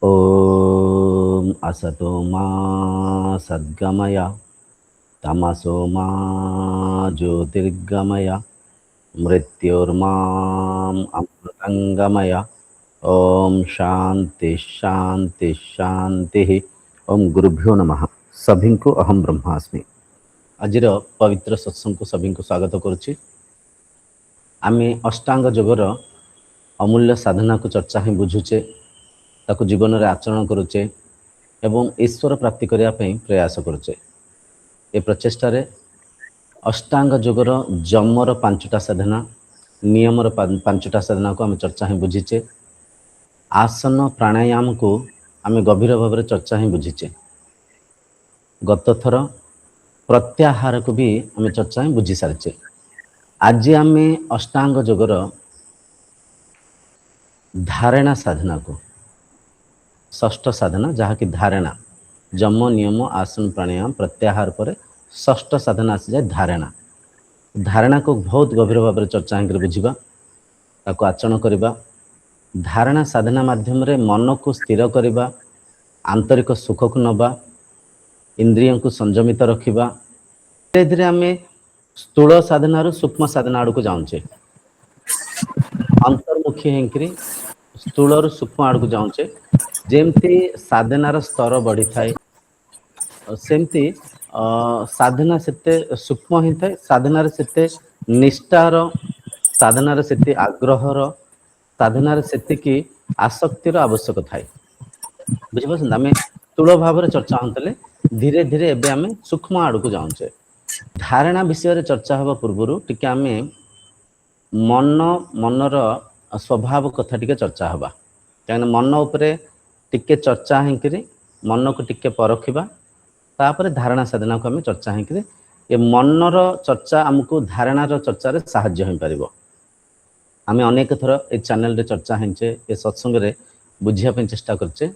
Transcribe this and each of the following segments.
ॐ असतो मा सद्गमय तमसो मा ज्योतिर्गमय मृत्युर्माम् अमृतंगमय। ओम शांति शांति शांति। ओम गुरुभ्यो नमः। सभी को अहम ब्रह्मास्मि। आज पवित्र सत्संग को सभी को स्वागत करुच्ची। आमे अष्टांग योगर अमूल्य साधना को चर्चा ही बुझुचे, ताकू जीवन में आचरण करुचे एवं ईश्वर प्राप्ति करने प्रयास करुचे। ए प्रचेष्टार अष्टांग योगर जमर पांचटा साधना, नियमर पांचटा साधना को आम चर्चा ही बुझीचे। आसन प्राणायाम को आम गभीर भाव में चर्चा ही बुझीचे। गत थर प्रत्याहार को भी आम चर्चा ही बुझी सारीचे। आज आम अष्टांग योगर धारणा साधना को षष्ठ साधना, जहाँ की धारणा जम नियम आसन प्राणायाम प्रत्याहार पर षष्ठ साधना आसी जाए धारणा। धारणा को बहुत गभीर भाव में चर्चा कर बुझा, ताको आचरण करवा। धारणा साधना माध्यम रे मन को स्थिर करवा, आंतरिक सुख को नवा, इंद्रियों को संयमित रखा। धीरे धीरे आम स्थूल साधना सूक्ष्म साधना आड़ को जाऊे, अंतर्मुखी होकर स्थूल सूक्ष्म आड़ को जाऊे। जेमती साधनार स्तर बढ़ी थाए सेमती साधना सेते सूक्ष्म ही थाए, साधनार सेते निष्ठार, साधनार सेते आग्रहर, साधनार सेतिकी आसक्तिर आवश्यक थाए। बुझिपारछन? आम स्थूल भाव में चर्चा होते धीरे धीरे एबे आम सूक्ष्म आड़ को जाऊे। धारणा विषय चर्चा हवा पूर्व टिके आम मनर स्वभाव कथा टिके चर्चा हवा, कहीं मन उपरे टिके चर्चा होकर मन को टिके परखिबा, तापर धारणा साधना को आम चर्चा होकर ये मनर चर्चा आमको धारणार चर्चार साहाय्य हो पार। आम अनेक थर ये चैनल रे चर्चा होचे, ये सत्संग रे बुझापी चेष्टा करचे।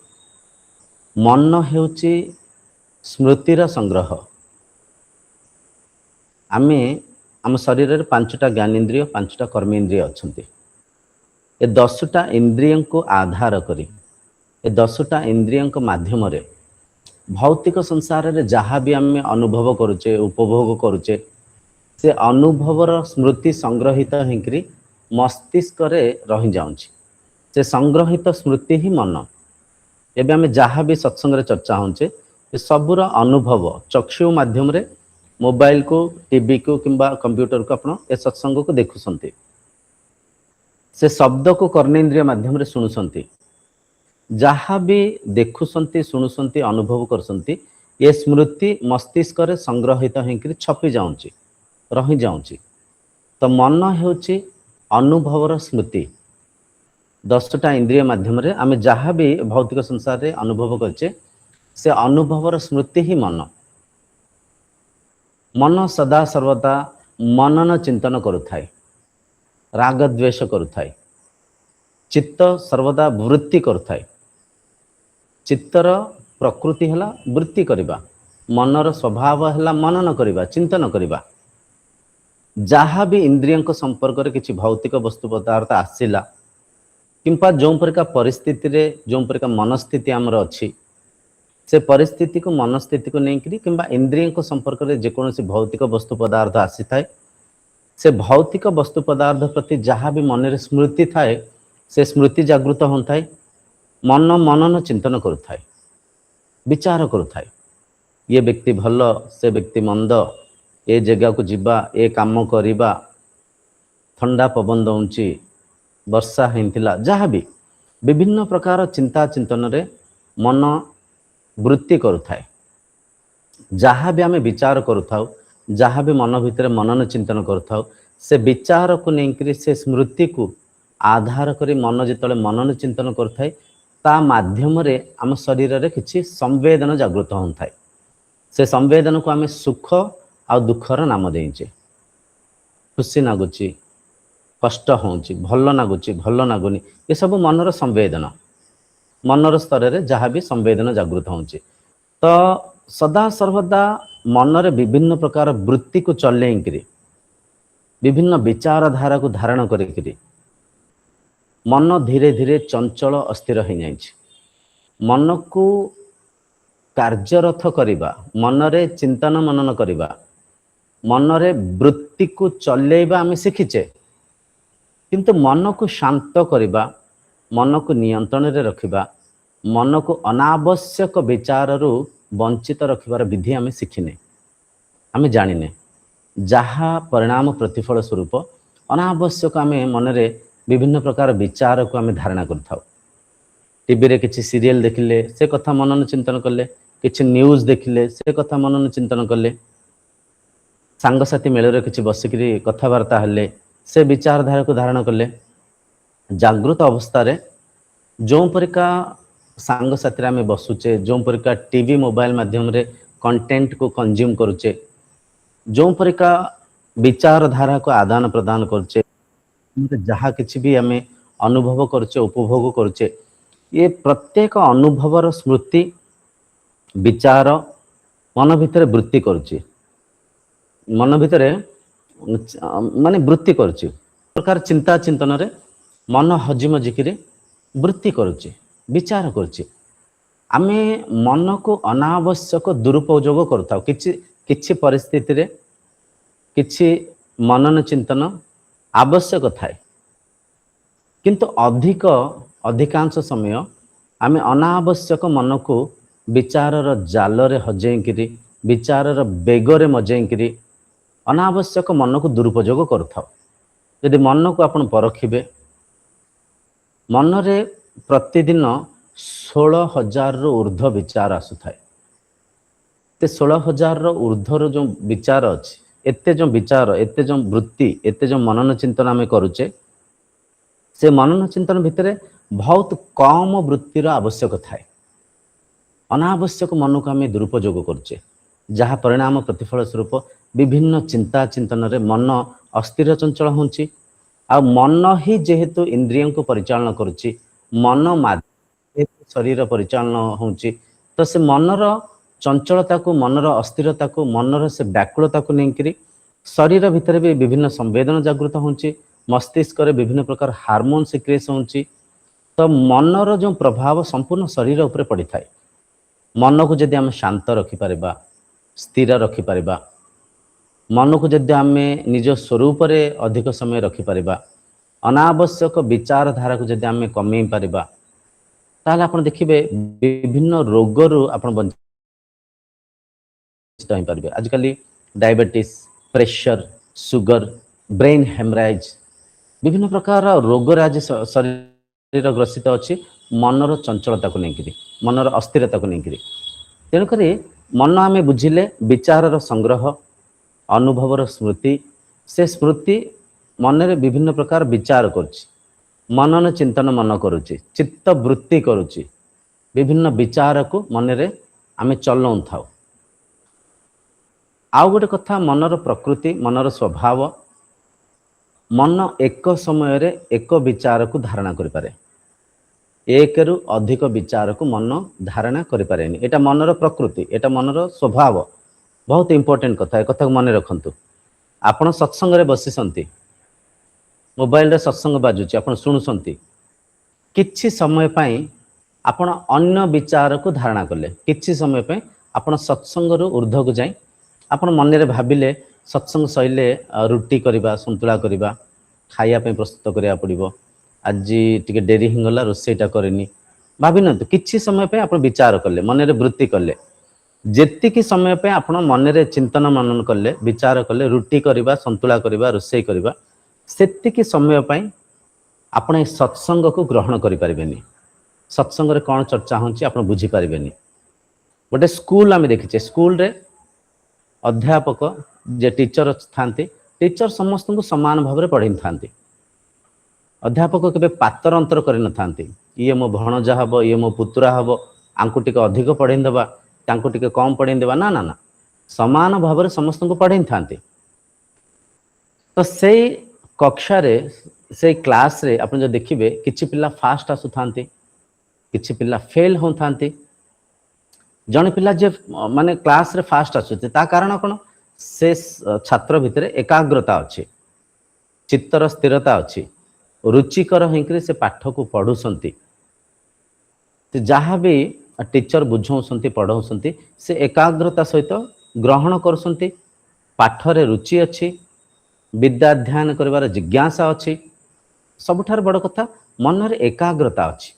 मन हेउची स्मृतिर संग्रह। आमे आम शरीर रे पांचटा ज्ञानेन्द्रिय, पांचटा कर्मेन्द्रिय अच्छे। ये 10टा इंद्रियों को आधार करी, ये 10टा इंद्रियों माध्यम रे भौतिक संसार रे जहाँ भी आम अनुभव करुचे, उपभोग करुचे, से अनुभवर स्मृति संग्रहित होकर मस्तिष्क रे रही जाउछि। से संग्रहित स्मृति ही मन। एबे आम जहाँ भी सत्संग रे चर्चा होचे, सबूर अनुभव चक्षु माध्यम रे, मोबाइल को, टीवी को किंबा कंप्यूटर को आपण ए सत्संग को देखुसंती, से शब्द को कर्णेन्द्रिय माध्यम रे सुनुसंती। जहाँ भी देखुसंती, सुनुसंती, अनुभव करसंती, ये स्मृति मस्तिष्क रे संग्रहित होकर छपी जाउछि, रही जाउछि। तो मन हेउछि अनुभवर स्मृति। 10टा इंद्रिय माध्यम रे आमे जहाँ भी भौतिक संसार रे अनुभव करचे, से अनुभवर स्मृति ही मन। मन सदा सर्वदा मनन चिंतन करुथाए, राग द्वेष करुथाए, चित्त सर्वदा वृत्ति करुथाए। चित्तर प्रकृति है वृत्ति करवा, मनर स्वभाव है मनन करवा, चिंतन करवा। जहाँ भी इंद्रियों संपर्क में किसी भौतिक वस्तु पदार्थ आसला, किंपा जो प्रकार परिस्थिति रे, जो प्रकार मनस्थिति आमर अच्छी, से परिस्थिति को, मनस्थिति को लेकर किंबा इंद्रियों संपर्क में जेकोसी भौतिक वस्तु पदार्थ आसी थाए, से भौतिक वस्तु पदार्थ प्रति जहाँ भी मन में स्मृति थाए, से स्मृति जागृत होता है। मन मनन चिंतन करुथाए, विचार करुथाए। ये व्यक्ति भल, से व्यक्ति मंद, ए जगह को जीवा, ए काम करिबा, ठंडा पवन दउची, वर्षा होइतिला, जहाँ भी विभिन्न प्रकार चिंता चिंतन रे मन वृत्ति करुथाए। जहाँ भी आमे विचार करुथाउ, जहाँ भी मन भितर मनन चिंतन करुथाउ, से विचार को लेकर, से स्मृति को आधार करी मन जितले मनन चिंतन करुथाए, ता माध्यम रे आम शरीर रे किछि संवेदन जागृत होता है। से संवेदन को आम सुख आ दुखर नाम देचे। खुशी लगुच, कष्ट होउची, भल लगुच, भल लगुनि, ये सब मनर संवेदन। मनर स्तर रे जहाँ भी संवेदन जागृत होउची, तो सदा सर्वदा मन रे विभिन्न प्रकार वृत्ति को चलेकरी, विभिन्न विचारधारा को धारण करी मन धीरे धीरे चंचल अस्थिर हो जाए। मन को कार्यरत करवा, मनरे चिंतन मनन करवा, मनरे वृत्ति को चलेबा आम शिखिचे, किंतु मन को शांत करवा, मन को नियंत्रण रे रखिबा, मन को अनावश्यक विचार रु वंचित रखिबार विधि आम शिखिने, आम जानिने, जहा परिणाम प्रतिफल स्वरूप अनावश्यक आम मनरे विभिन्न प्रकार विचार को आम धारणा करथाउ। टीवी रे किछि सीरियल देखिले से कथा मनन चिंतन कले, किछि न्यूज देखिले से कथा मनन चिंतन कले, सांगसाथी मेल किछि बसिकरी कथबार्ता हेले से विचारधारा को धारण कले। जागृत अवस्था रे जो परिका सांगसाथी आम बसुचे, जो परिका टीवी मोबाइल माध्यम रे कंटेंट को कंज्यूम करुचे, जो परिका विचारधारा को आदान प्रदान करचे, जहा किछि भी आम अनुभव करचे उपभोग करचे, ये प्रत्येक अनुभवर स्मृति विचार मन भितर वृत्ति करुचे, मन भितर माने वृत्ति करुचे प्रकार चिंता चिंतन रे मन हजि मजिकी वृत्ति करुचे, विचार करुचे। आमे मन को अनावश्यक दुरुपयोग करथाउ, किछि परिस्थिति रे किछि मनन चिंतन आवश्यक थाए, किंतु अधिकांश समय आमे अनावश्यक मन को विचारर जालरे हजेइकिरी, विचारर बेगरे मजेइकिरी अनावश्यक मन को दुरुपयोग करथाउ। यदि मन को आपण परखिबे, मनरे प्रतिदिन 16,000 रु ऊर्ध्व विचार आसुथाए। ते 16,000 रु ऊर्ध्वर जो विचार अछि, एते जो विचार, एते जो वृत्ति, एते जो मनन चिंतन आमे करूचे, से मनन चिंतन भितरे बहुत कम वृत्तिर आवश्यक थाए। अनावश्यक मन को आम दुरुपयोग करुचे, जहाँ परिणाम प्रतिफल स्वरूप विभिन्न चिंता चिंतन रे मन अस्थिर चंचल होची। आ मन ही जेहेतु इंद्रियों को परिचालन करुची, मन माध्यम शरीर परिचालन होची, तो से मनर चंचलता को, मनर अस्थिरता को, मनर से व्याकुलता को लेकिन शरीर भितर भी विभिन्न संवेदन जागृत होची, मस्तिष्क रे विभिन्न प्रकार हार्मोन सिक्रेट होची। तो मनर जो प्रभाव संपूर्ण शरीर उपरे पड़ी थाए। मन को जदि आम शांत रखिपारिबा, स्थिर रखिपारिबा, मन को जदि आम निज स्वरूप रे अधिक समय रखिपारिबा, अनावश्यक विचारधारा को जदि आम कमेई पारिबा, ताहले आपण देखिबे विभिन्न रोगरु आपण बंचित होई पारिबे। आजकल डायबिटीज, प्रेशर, सुगर, ब्रेन हेमराइज, विभिन्न प्रकार रोग आज शरीर ग्रसित अच्छी मनर चंचलता को लेकिन, मनर अस्थिरता को लेकिन। तेणुक मन आम बुझिले विचारर संग्रह, अनुभवर स्मृति, से स्मृति मन रे विभिन्न प्रकार विचार करुच्ची, मनन चिंतन मन करुच्ची, चित्त वृत्ति करुच्ची, विभिन्न विचार को मन रे आम चलाऊ थाउ। आउ गोटे कथा, मनर प्रकृति, मनर स्वभाव, मन एक समय रे एक विचार को धारणा करि पारे, एक रु अधिक विचार को मन धारणा करि पारेनी। एटा मनर प्रकृति, एटा मनर स्वभाव। बहुत इंपोर्टेंट कथा, एक कथा को मन रखंतु। आपण सत्संग रे बसिसंती, मोबाइल रे सत्संग बाजुची, आपण सुनुसंती, किछि समय पई आपण अन्य विचार को धारणा करले, किछि समय पई आपण सत्संग रु ऊर्ध्व को जाई आपण मन रे भाबिले सत्संग सैले रुटी करिबा, संतुला करिबा, खाइया पे प्रस्तुत करिया पड़िबो, आज टिके डेरी हिंगला रोसेटा करेनी, भाबी न किछि समय पे आपण विचार करले, मन रे वृत्ति करले, जेतिकी समय पे आपण मन रे चिंतन मनन करले, विचार करले, रुटी करिबा, संतुला करिबा, रोसेई करिबा, सेतिकी समय पे आपण सत्संग को ग्रहण करि परिबेनी। सत्संग रे कोन चर्चा होची आपण बुझी परिबेनी। गोटे स्कूल आमे देखिचे, स्कूल रे अध्यापक जे टीचर थांती, टीचर समस्त को समान भाव में पढ़ी थांती। अध्यापक केबे पातर अंतर करि न थांती, ये मो भणजा हबो, ये मो पुत्रा हबो, आंकु टिके अधिक पढ़ी देबा, तांकु टिके कम पढ़ी देबा, ना ना ना, समान भाव में समस्त को पढ़ी थांती। तो से कक्षा रे, से क्लास रे आपण जो देखिबे, किछि पिला फास्ट आसु थांती, किछि पिला फेल हो थांती। जने पिला जे माने क्लास रे फास्ट आसुते, ता कारण कोन, से छात्र भितर एकाग्रता अच्छी, चित्तर स्थिरता अच्छी, रुचिकर होकर से पाठ को पढ़ुसंती। से जहाँ भी टीचर बुझाऊँच पढ़ाऊँच से एकाग्रता सहित ग्रहण करुँच पाठरे रुचि अच्छी विद्या अध्ययन कर जिज्ञासा अच्छी सबुठार बड़ कथा मनरे एकाग्रता अच्छी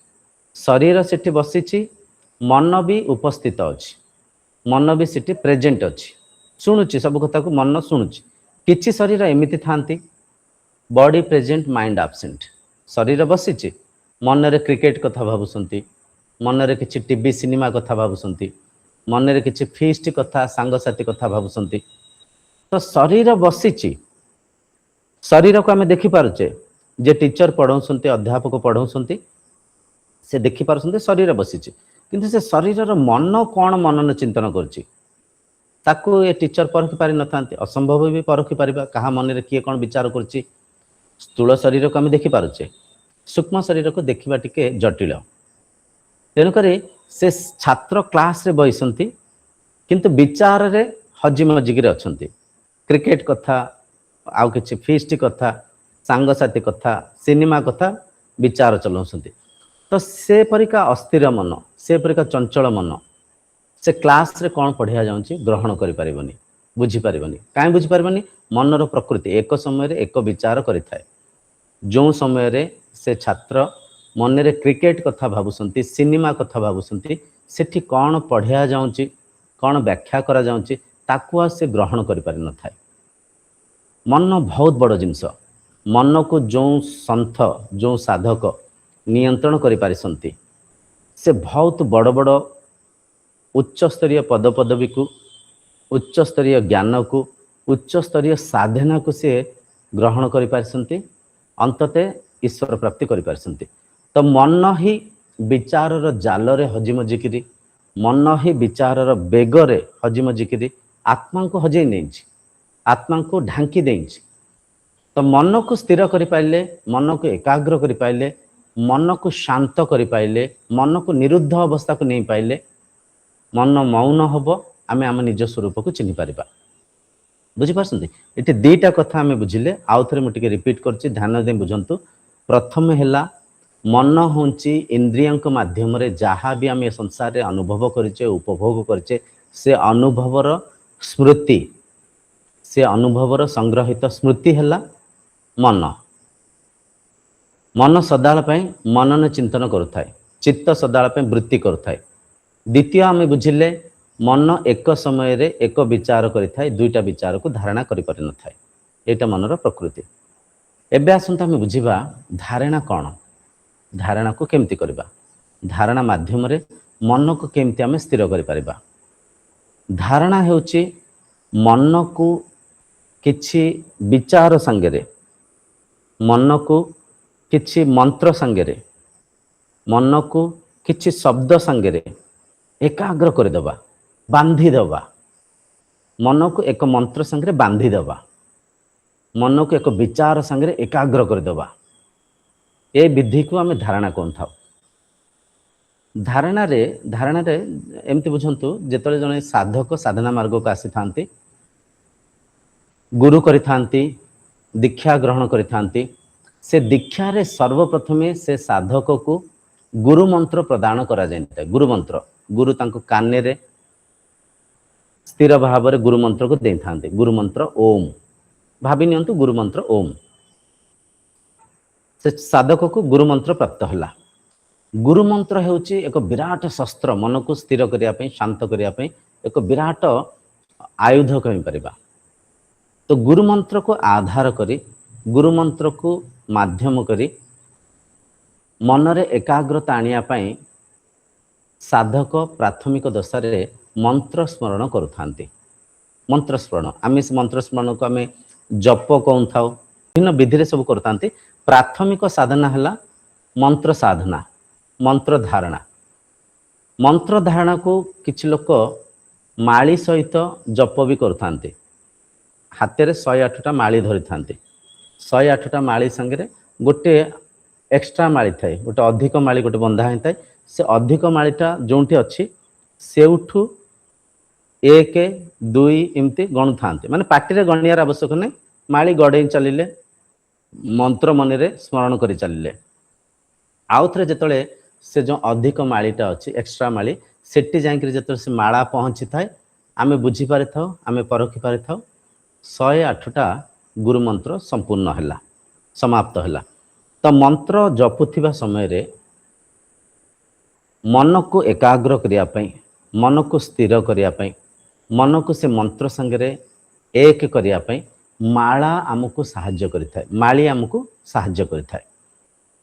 शरीर सेठी बसी मन भी उपस्थित अच्छी मन भी सेठी प्रेजेंट अच्छी शुणुची सब कथा को मन शुणुची किछि शरीर एमिति थांती बॉडी प्रेजेंट माइंड एब्सेंट शरीर बसी मनरे क्रिकेट कथा भावुंट मनरे किछि टीवी सिनेमा कथा भावुंट मनरे किछि फीस्ट कथा सांगसाथी कथा भावुंट तो शरीर बसी शरीर को आम देखिपारे जे टीचर पढ़ाऊँ अध्यापक पढ़ाऊँ से देखिपार शरीर बसी किंतु से शरीर मन कौन मनन चिंतन करताको ये टीचर परखी पारि न थांती असंभव भी परखी पारिबा कहा मन रे किए कौन विचार कर स्थूल शरीर को आम देखिपारे सूक्ष्म शरीर को देखा टिके जटिल तेणुक से छात्र क्लास रे बइसंती किंतु विचार रे हजी मजिगिरे अछंती क्रिकेट कथा आउ किछि फीस्ट कथा सांगसाथी कथा सिनेमा कथा विचार चलाउछंती तो से परिका अस्थिर मन से परिका चंचल मन से क्लास रे कौन पढ़िया जाउची ग्रहण करि परिबनी बुझी परिबनी काहे बुझी परिबनी मनर प्रकृति एक समय रे एक विचार करिथाय जो समय रे से छात्र मन रे क्रिकेट कथा भावुसंती सिनेमा कथा भावुसंती सेठी कौन पढ़िया जाउची कौन व्याख्या करा जाउची ताकुआ से ग्रहण करि पारि न थाय मन बहुत बड़ जिनस मन को जो संथ जो साधक नियंत्रण करि पारिसंती से बहुत बड़ बड़ उच्च स्तरीय पद पदवी को उच्च स्तरीय ज्ञान को उच्च स्तरीय साधना को से ग्रहण करि पारिसंती अंतते ईश्वर प्राप्ति करि पारिसंती तो मन ही विचार जाल रे हजिमजिकी मन ही विचार बेगरे हजिमजिकी आत्मा को हजई नहीं आत्मा को ढांकी दे तो मन को स्थिर करि पाइले मन को एकाग्र करि पाइले मन को शांत करि पाइले मन को निरुद्ध अवस्था को नहीं पाइले मन मौन हम आम आम निज स्वरूप को चिन्ह पारिबा बुझिपारछंती एठी दीटा कथा आम बुझिले आउ थरे मुटिके रिपीट करछि ध्यान दे बुझंतु प्रथम हैला मन होंची इंद्रियंक माध्यम रे जहाँ भी आम ए संसार रे अनुभव करिचे उपभोग करिचे से अनुभवर स्मृति से अनुभवर संग्रहित स्मृति हैला मन मन सदाल मनन चिंतन करुथाय चित्त सदाल वृत्ति करुथाय द्वितीय आम बुझिले मन एक समय रे एक विचार करिथाय दुईटा विचार को धारणा करि पारि न थाय एटा मनर प्रकृति एबे आसंता आम बुझिबा धारणा कौन धारणा को केमती करबा धारणा माध्यम रे मन को केमती आम स्थिर करि पारिबा धारणा हेउची मन को किछि विचार संगे मन को किछि मंत्र संगे मन को किछि शब्द संगे एकाग्र करदेवा बांधीदेवा मन को एक मंत्र संगे बांधीदेवा मन को एक विचार संगे एकाग्र करदेवा ए विधि को आम धारणा कौन था धारणा रे एमती बुझंतु जेतले जने साधक साधना मार्ग को आसी थांती गुरु करिथांती दीक्षा ग्रहण करिथांती से दीक्षा रे सर्वप्रथमे से साधक को गुरु मंत्र प्रदान करा जाय गुरु मंत्र गुरु तांको काने रे स्थिर भाव रे गुरु मंत्र को देई थांते गुरु मंत्र ओम भाबी नियंतु गुरु मंत्र ओम से साधक को गुरु मंत्र प्राप्त होला गुरु मंत्र हेउची एक विराट शस्त्र मन को स्थिर करिया पई शांत करिया पई एक विराट आयुध कहि परिबा तो गुरु मंत्र को आधार करी गुरु मंत्र को माध्यम करी मनरे एकाग्रता आनिया पई साधक प्राथमिक दशा मंत्र स्मरण करुथांती मंत्र स्मरण आम मंत्र स्मरण को आम जप कौन था विभिन्न विधि रे सब करतांती प्राथमिक साधना है मंत्र साधना मंत्र धारणा को किछि लोक माली सहित जप भी करतांती हाथ में 108टा माली धरी थांती 108टा माली संगे गोटे एक्स्ट्रा माली थाए गोटे अधिक माली गोटे बंधा होता है से अधिक मालीटा जोटी अच्छी सेउठू 1 2 एमती गणु था माने पार्टी गणियार आवश्यक नहीं माली गड़े चलिले मंत्र मन रे स्मरण कर चलिले आउ थे जिते से जो अधिक माळीटा अच्छी एक्स्ट्रा माळी सेठी जाइकरी जतरे से माला पहुँची थाए आमे बुझी पारि थाउ आमे परखी पारि थाउ 108टा गुरु मंत्र संपूर्ण हैला समाप्त हैला। तो मंत्र जपुथिबा समय रे मन को एकाग्र करिया पई मन को स्थिर करिया पई मन को से मंत्र संगे एक करिया पई माला आमको साहाय्य करिथाय माली आमको साहाय्य करिथाय।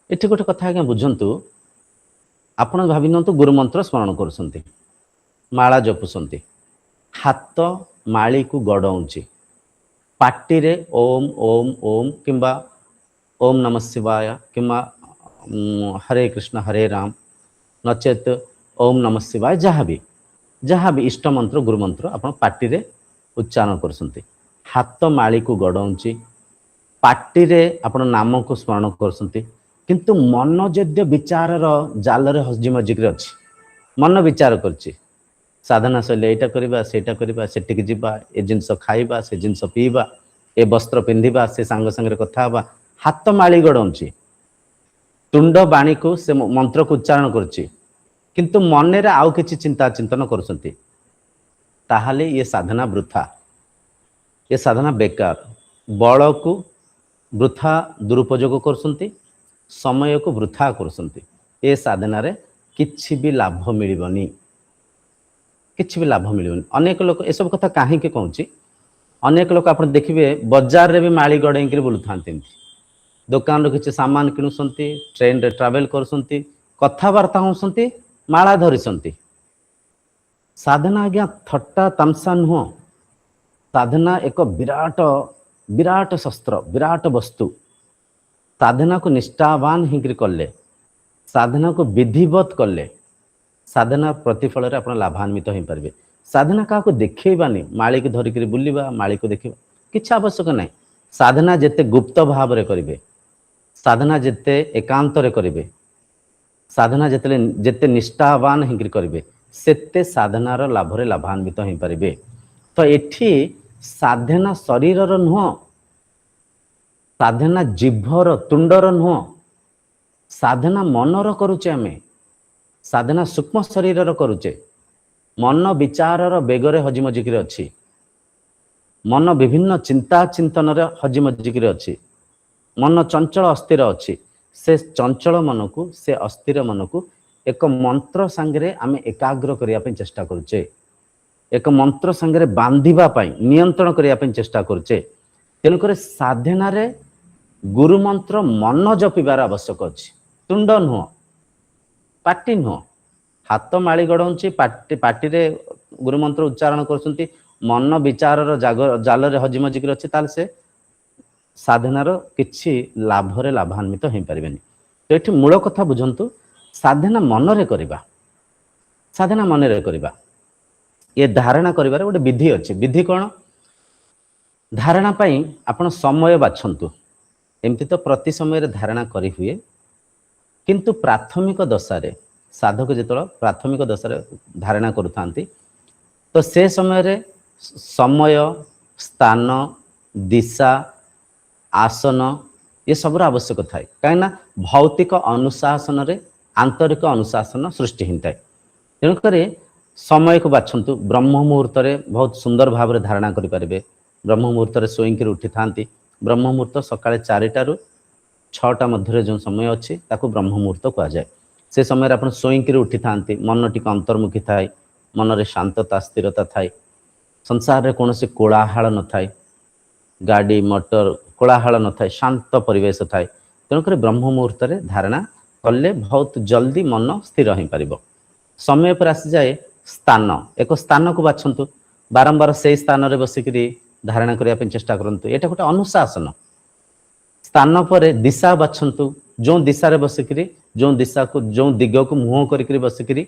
एठी गोटे कथा आज्ञा बुझंतु आपण भाबि नंतु गुरु मंत्र स्मरण करसंती माला जपुसंती हाथ माली को गड़ौची पाटी रे ओम ओम ओम किंबा ओम नमः शिवाय किंबा हरे कृष्ण हरे राम नचेत ओम नमः शिवाय जहाँ भी इष्ट मंत्र गुरु मंत्र आपण पाटी रे उच्चारण करसंती हाथ माली को गड़ौची पाटी रे आपण नाम को स्मरण करसंती किंतु मन जद्य विचार जाल रे हजी मजिक अच्छी मन विचार करची साधना शैली एटा करबा सेटा करबा सेटिक जिबा ए जिनस खाइबा से जिनस पीबा ए वस्त्र पिंधिबा से सांग संगे कथा हबा हाथ माली गड़ौची तुंड बाणी को से मंत्र को उच्चारण करची किंतु मन रे आउ किछि चिंता चिंतन करसंती ताहाले ये साधना वृथा ये साधना बेकार बल को वृथा दुरुपयोग करसंती समय को वृथा करसंती ए साधना रे किछि भी लाभ मिलिबनी किछि भी लाभ मिलिबनी। अनेक लोक ए सब कथा काहे के कहूची अनेक लोक आपण देखिबे बाजार रे भी माली गड़े के बोलु थांती दुकान रो किछि सामान किनुसंती ट्रेन रे ट्रैवल करसंती कथावार्ता होसंती माला धरिसंती साधना आज्ञा थट्टा तमसा नुह साधना एक विराट विराट शस्त्र विराट वस्तु साधना को निष्ठावान हिंकरी कले साधना को विधिवत कले साधना प्रतिफल रे आपण लाभान्वित हो पारिबे। साधना का को देखैबानी माली को धरिकरी बुलिबा माली को देखिबा किछ आवश्यक नाही साधना जेते गुप्त भाव रे करिवे साधना जेते एकांत रे करिवे साधना जेते जेते निष्ठावान हिंकरी करिवे सेते साधनार लाभ रे लाभान्वित हो पारिबे। तो एठी साधना शरीर रो नुह साधना जिभर तुंडर नुह साधना मनर करुचे आमे साधना सूक्ष्म शरीर करुचे मन विचार बेगरे हजिमजिक अच्छी मन विभिन्न चिंता चिंतन हजिमजिक अच्छी मन चंचल अस्थिर अच्छी से चंचल मन को से अस्थिर मन को एक मंत्र सांगे आमे एकाग्र करने चेष्टा करुचे एक मंत्र सांगे बांधिबा पाई नियंत्रण करने चेष्टा करुचे तेणुकर साधना रे गुरु मंत्र मन जपिबार आवश्यक अच्छी तुंड नुह पाटी नुह हाथ माली गड़ौची पाटी पाटी रे गुरु मंत्र उच्चारण करसंती मन विचार जाल रे हजिमजिक अच्छी ताल से साधनार किछि लाभ रे लाभान्वित हो पारिबेनी। तो एठी मूल कथा बुझंतु साधना मन रे करिबा साधना मन रे करिबा ये धारणा करिबार गोटे विधि अच्छी विधि कौन धारणा पाई आपण समय बाछंतु एमती तो प्रति समय धारणा करी हुए किंतु प्राथमिक दशा साधक जो प्राथमिक दशा धारणा करुथांती तो से समय समय स्थान दिशा आसन ये सब आवश्यक थाए कहीं भौतिक अनुशासन रे आंतरिक अनुशासन सृष्टि होता है तेणुक समय को बाछंतु ब्रह्म मुहूर्त बहुत सुंदर भाव में धारणा करें ब्रह्म मुहूर्त शोईक उठी था ब्रह्म मुहूर्त सकाଳେ 4टा ରୁ 6टा मध्य जो समय अच्छी ताको ब्रह्म मुहूर्त कह जाए से समय आप शोईक उठी था मन टी अंतर्मुखी थाए मन रे शांतता स्थिरता थाए संसार रे कौन से कोलाहल न थाए गाड़ी मोटर कोलाहल न थाए शांत परिवेश थाए तेणुक ब्रह्म मुहूर्त धारणा कले बहुत जल्दी मन स्थिर हो पार समय पर आसी जाए स्थान एक स्थान को बाछंतु बारंबार से स्थान रे बसिकरी धारणा करने चेष्टा करंतु एटा गोटे अनुशासन स्थान पर दिशा बाछंतु जो दिशा रे बसिकरी जो दिशा को जो दिग को मुह करिकरी बसिकरी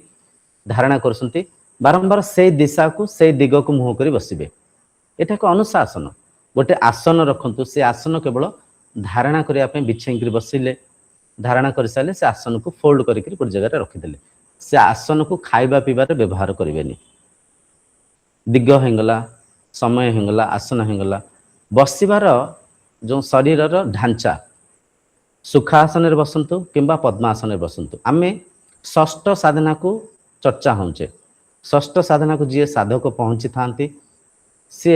धारणा करसंती बारंबार से दिशा को से दिग को मुह करी बसिबे एटा एक अनुशासन गोटे आसन रखंतु से आसन केवल धारणा करने पे बिछेंकरी बसिले धारणा कर सारे से आसन को फोल्ड करिकरी गोटे जगह रखिदेले से आसन को खाइबा पीबार व्यवहार करेनि दिग होगला समय होगला आसन होगला बसिबार जो शरीर ढांचा सुखासन बसंतु किंबा पद्मासन बसंतु आमे ଷଷ୍ଠ ସାଧନା को चर्चा होचे षष्ठ साधना को जी साधक पहुँची था सी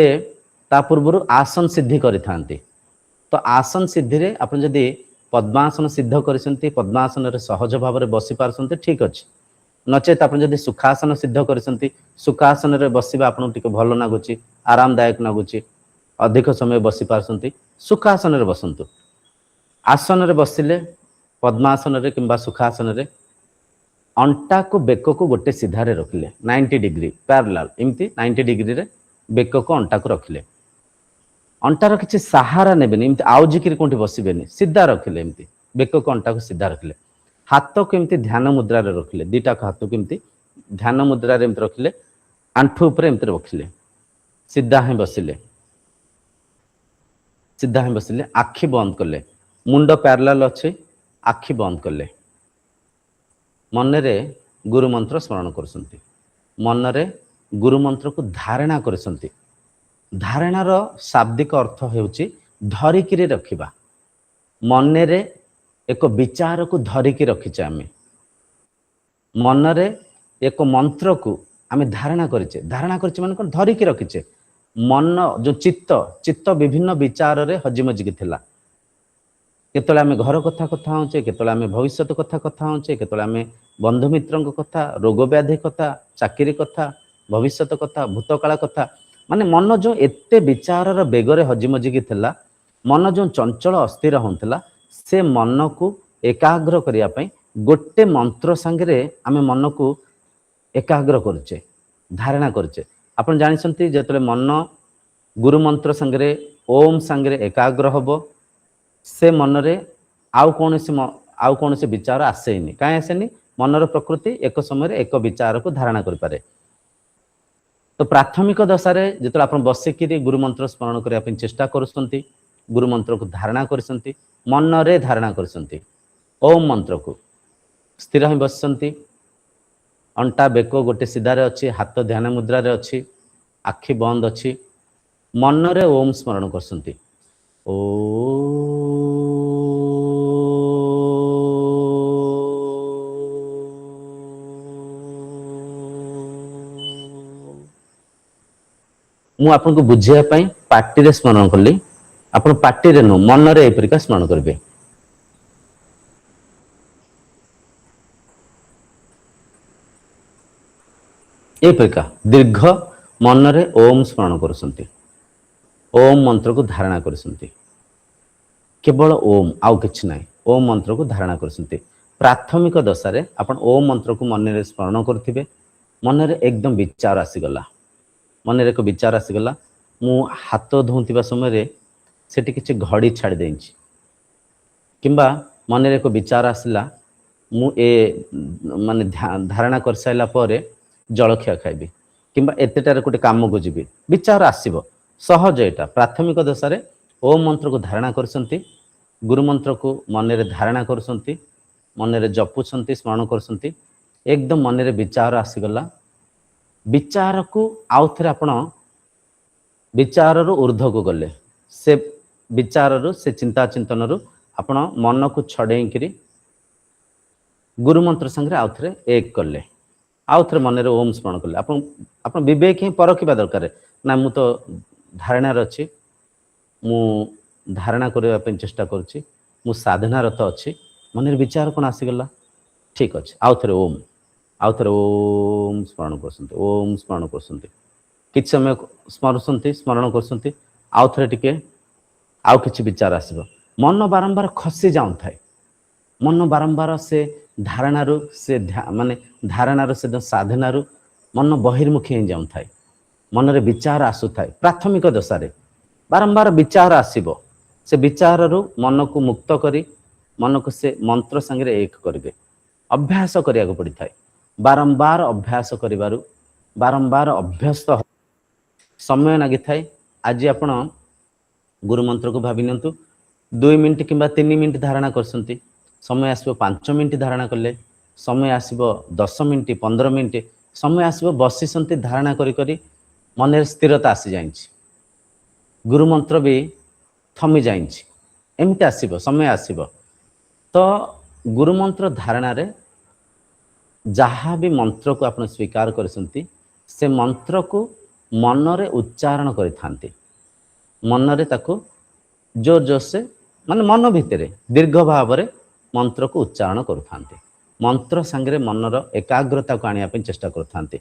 ता पूर्व आसन सिद्धि करि तो आसन सिद्धि रे आपण जदि पद्मासन सिद्ध करिसंती पद्मासन रे सहज भाव में बसी पारसंती ठीक अछि नचेत आपण जदि सुखासन सिद्ध करिसंती सुखासन रे बसिबा आपण टिके भलो लागुची आरामदायक लागुची अधिक समय बसी पारसंती सुखासन रे बसंतु आसन रे बसिले पद्मासन रे किंबा सुखासन रे अंटा को बेक को गोटे सीधारे रखिले 90 डिग्री पैरेलल एमती 90 डिग्री रे बेक को अंटा को रखिले अंटार किसी सहारा नेबेनी एमती आउजिकी कोठी बसिबेनी सीधा रखिले एमती बेक को अंटा को सीधा रखिले हाथ को एमती ध्यान मुद्रा रे रखिले दीटा हाथ को एमती ध्यान मुद्रा रे एमती रखिले आंठू ऊपर एमती रखिले सीधा ही बसिले आखि बंद कले मुंड पैरेलल अच्छे आखि बंद कले मनरे गुरु मंत्र स्मरण करसंती मनरे गुरु मंत्र को धारणा करसंती धारणार शाब्दिक अर्थ हेउची धरिकिरी रखिबा मनरे एक विचार को धरिकी रखिचे आमे मनरे एक मंत्र को आमे धारणा करिचे माने कोन धरिकी रखिचे मन जो चित्त विभिन्न विचार रे हजिमजिकी थिला केतले आमे घर कथा होचे केतले आमे भविष्य कथा होचे केतले आमे बंधु मित्रंक कथा रोग व्याधि कथा चाकरी कथा भविष्य कथा भूतकाल कथा माने मन जो एते विचार रो बेगरे हजिमजिकी थिला मन जो चंचल अस्थिर होंतला से मन को एकाग्र करिया पई गोटे मंत्र संगे आमे मन को एकाग्र करचे धारणा करचे आपण जानिसंती जेतले मन गुरु मंत्र संगे ओम संगे एकाग्र हबो से मनरे आउ कौन से विचार आसेनी कहीं आसेनी मनर प्रकृति एक समय एक विचार को धारणा करि पारे तो प्राथमिक दशा जो आप बसिकी गुरु मंत्र स्मरण करने चेष्टा करुँच गुरु मंत्र को धारणा करसंती मनरे धारणा करसंती ओम मंत्र को स्थिर ही बसंती अंटा बेक गोटे सीधारे अच्छी हाथ ध्यान मुद्रा रे अच्छी आखि बंद अच्छी मनरे ओम स्मरण करसंती ओ मु आपन को बुझिया पई पार्टी रे स्मरण करली आपन पार्टी रे नो मन रे एपरिका स्मरण करबे एपरिका दीर्घ मन रे ओम स्मरण करसंती ओम मंत्र को धारणा करसंती केवल ओम आउ किछि नाही ओम मंत्र को धारणा करसंती प्राथमिक दशा रे आपन ओम मंत्र को मन रे स्मरण करथिबे मन रे एकदम विचार आसी गला मन रे को विचार आसी गला मु हाथ धोंतिबा समय रे सेठी किछि घड़ी छाड़ देछि किंबा मन रे को विचार आसला मु ए माने धारणा कर साइला परे जलखिया खाइबी किंबा एतेटार गोटे काम को जीवी विचार आसीबो सहज एटा प्राथमिक दशा रे ओम मंत्र को धारणा करसंती गुरु मंत्र को मन रे धारणा करसंती मन रे जपुसंती स्मरण करसंती एकदम मन रे विचार आसी गला विचार को आउ थे आपण विचार रु ऊर्ध को गले से विचार रु से चिंता चिंतन रु आपण मन को छड़ेई करी गुरु मंत्र संगे आउ थे एक कले आउ थे मन रे ओम स्मरण कले आपण विवेक ही परखिबा दरकार ना मु तो धारणा अच्छी मु धारणा करबा पे चेष्टा करछि मु साधना रत अच्छी मन रे विचार कोन आसीगला ठीक अच्छे आउ थे ओम स्मरण करसंती किछ समय स्मरण करसंती आउ थे टिके आउ किछि विचार आसीबो मन बारंबार खसी जाउन थाए मन बारंबार से धारणारू से माने धारणारू से साधनारू मन बहिर्मुखी हो जाउन थाए मन रे विचार आसु थाए प्राथमिक दशा रे बारंबार विचार आसीबो से विचार रु मन को मुक्त करी मन को से मंत्र संगे एक करिवे अभ्यास करिया को पड़ी थाए बारंबार अभ्यास करिवारु बारंबार अभ्यस्त समय लगी थाए आज आपण गुरु मंत्र को भावी नियंतु 2 मिनिट किंबा 3 मिनिट धारणा करसंती समय आसबो 5 मिनिट धारणा करले समय आसबो 10 मिनिट 15 मिनिट समय आसबो बसिसंती धारणा करी करी मन रे स्थिरता आसी जाइछि गुरु मंत्र भी थमी जाइछि एमती आसीबो समय आसीबो तो गुरु मंत्र धारणा रे जहाँ भी मंत्र को आप स्वीकार करसंती से मंत्र को मनरे उच्चारण करिथांती मनरे ताको जोर जोर से माने मन भितर दीर्घ भाव में मंत्र को उच्चारण करुथांती मंत्र सांगरे मनर एकाग्रता को आनिया पे चेष्टा करुथांती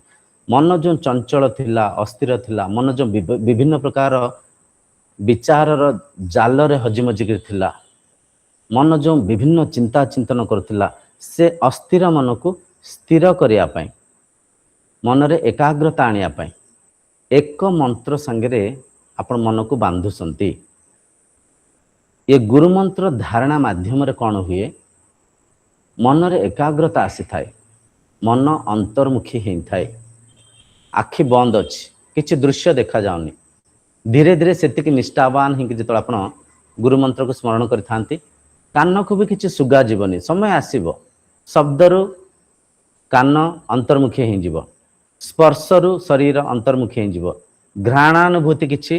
मन जो चंचल थिला अस्थिर थिला मन जो विभिन्न प्रकार विचार जाल रे हजिमजिक थिला मन जो विभिन्न चिंता चिंतन करुथिला से अस्थिर मन को स्थिर करिया पई मनरे एकाग्रता आनिया पई एक मंत्र सांगरे आपण मन को बांधुसंती ये गुरु मंत्र धारणा माध्यम रे कौन हुए मनरे एकाग्रता आसी थाए मन अंतर्मुखी हो थाए आखि बंद अच्छी किसी दृश्य देखा जाउनी धीरे धीरे से निष्ठावान ही जो आप गुरु मंत्र को स्मरण करि कान को भी किसी सुगा जीवनी समय आसीबो शब्दरु कान अंतर्मुखी हो स्पर्शरु शरीर अंतर्मुखी हो घ्राणानुभूति किछि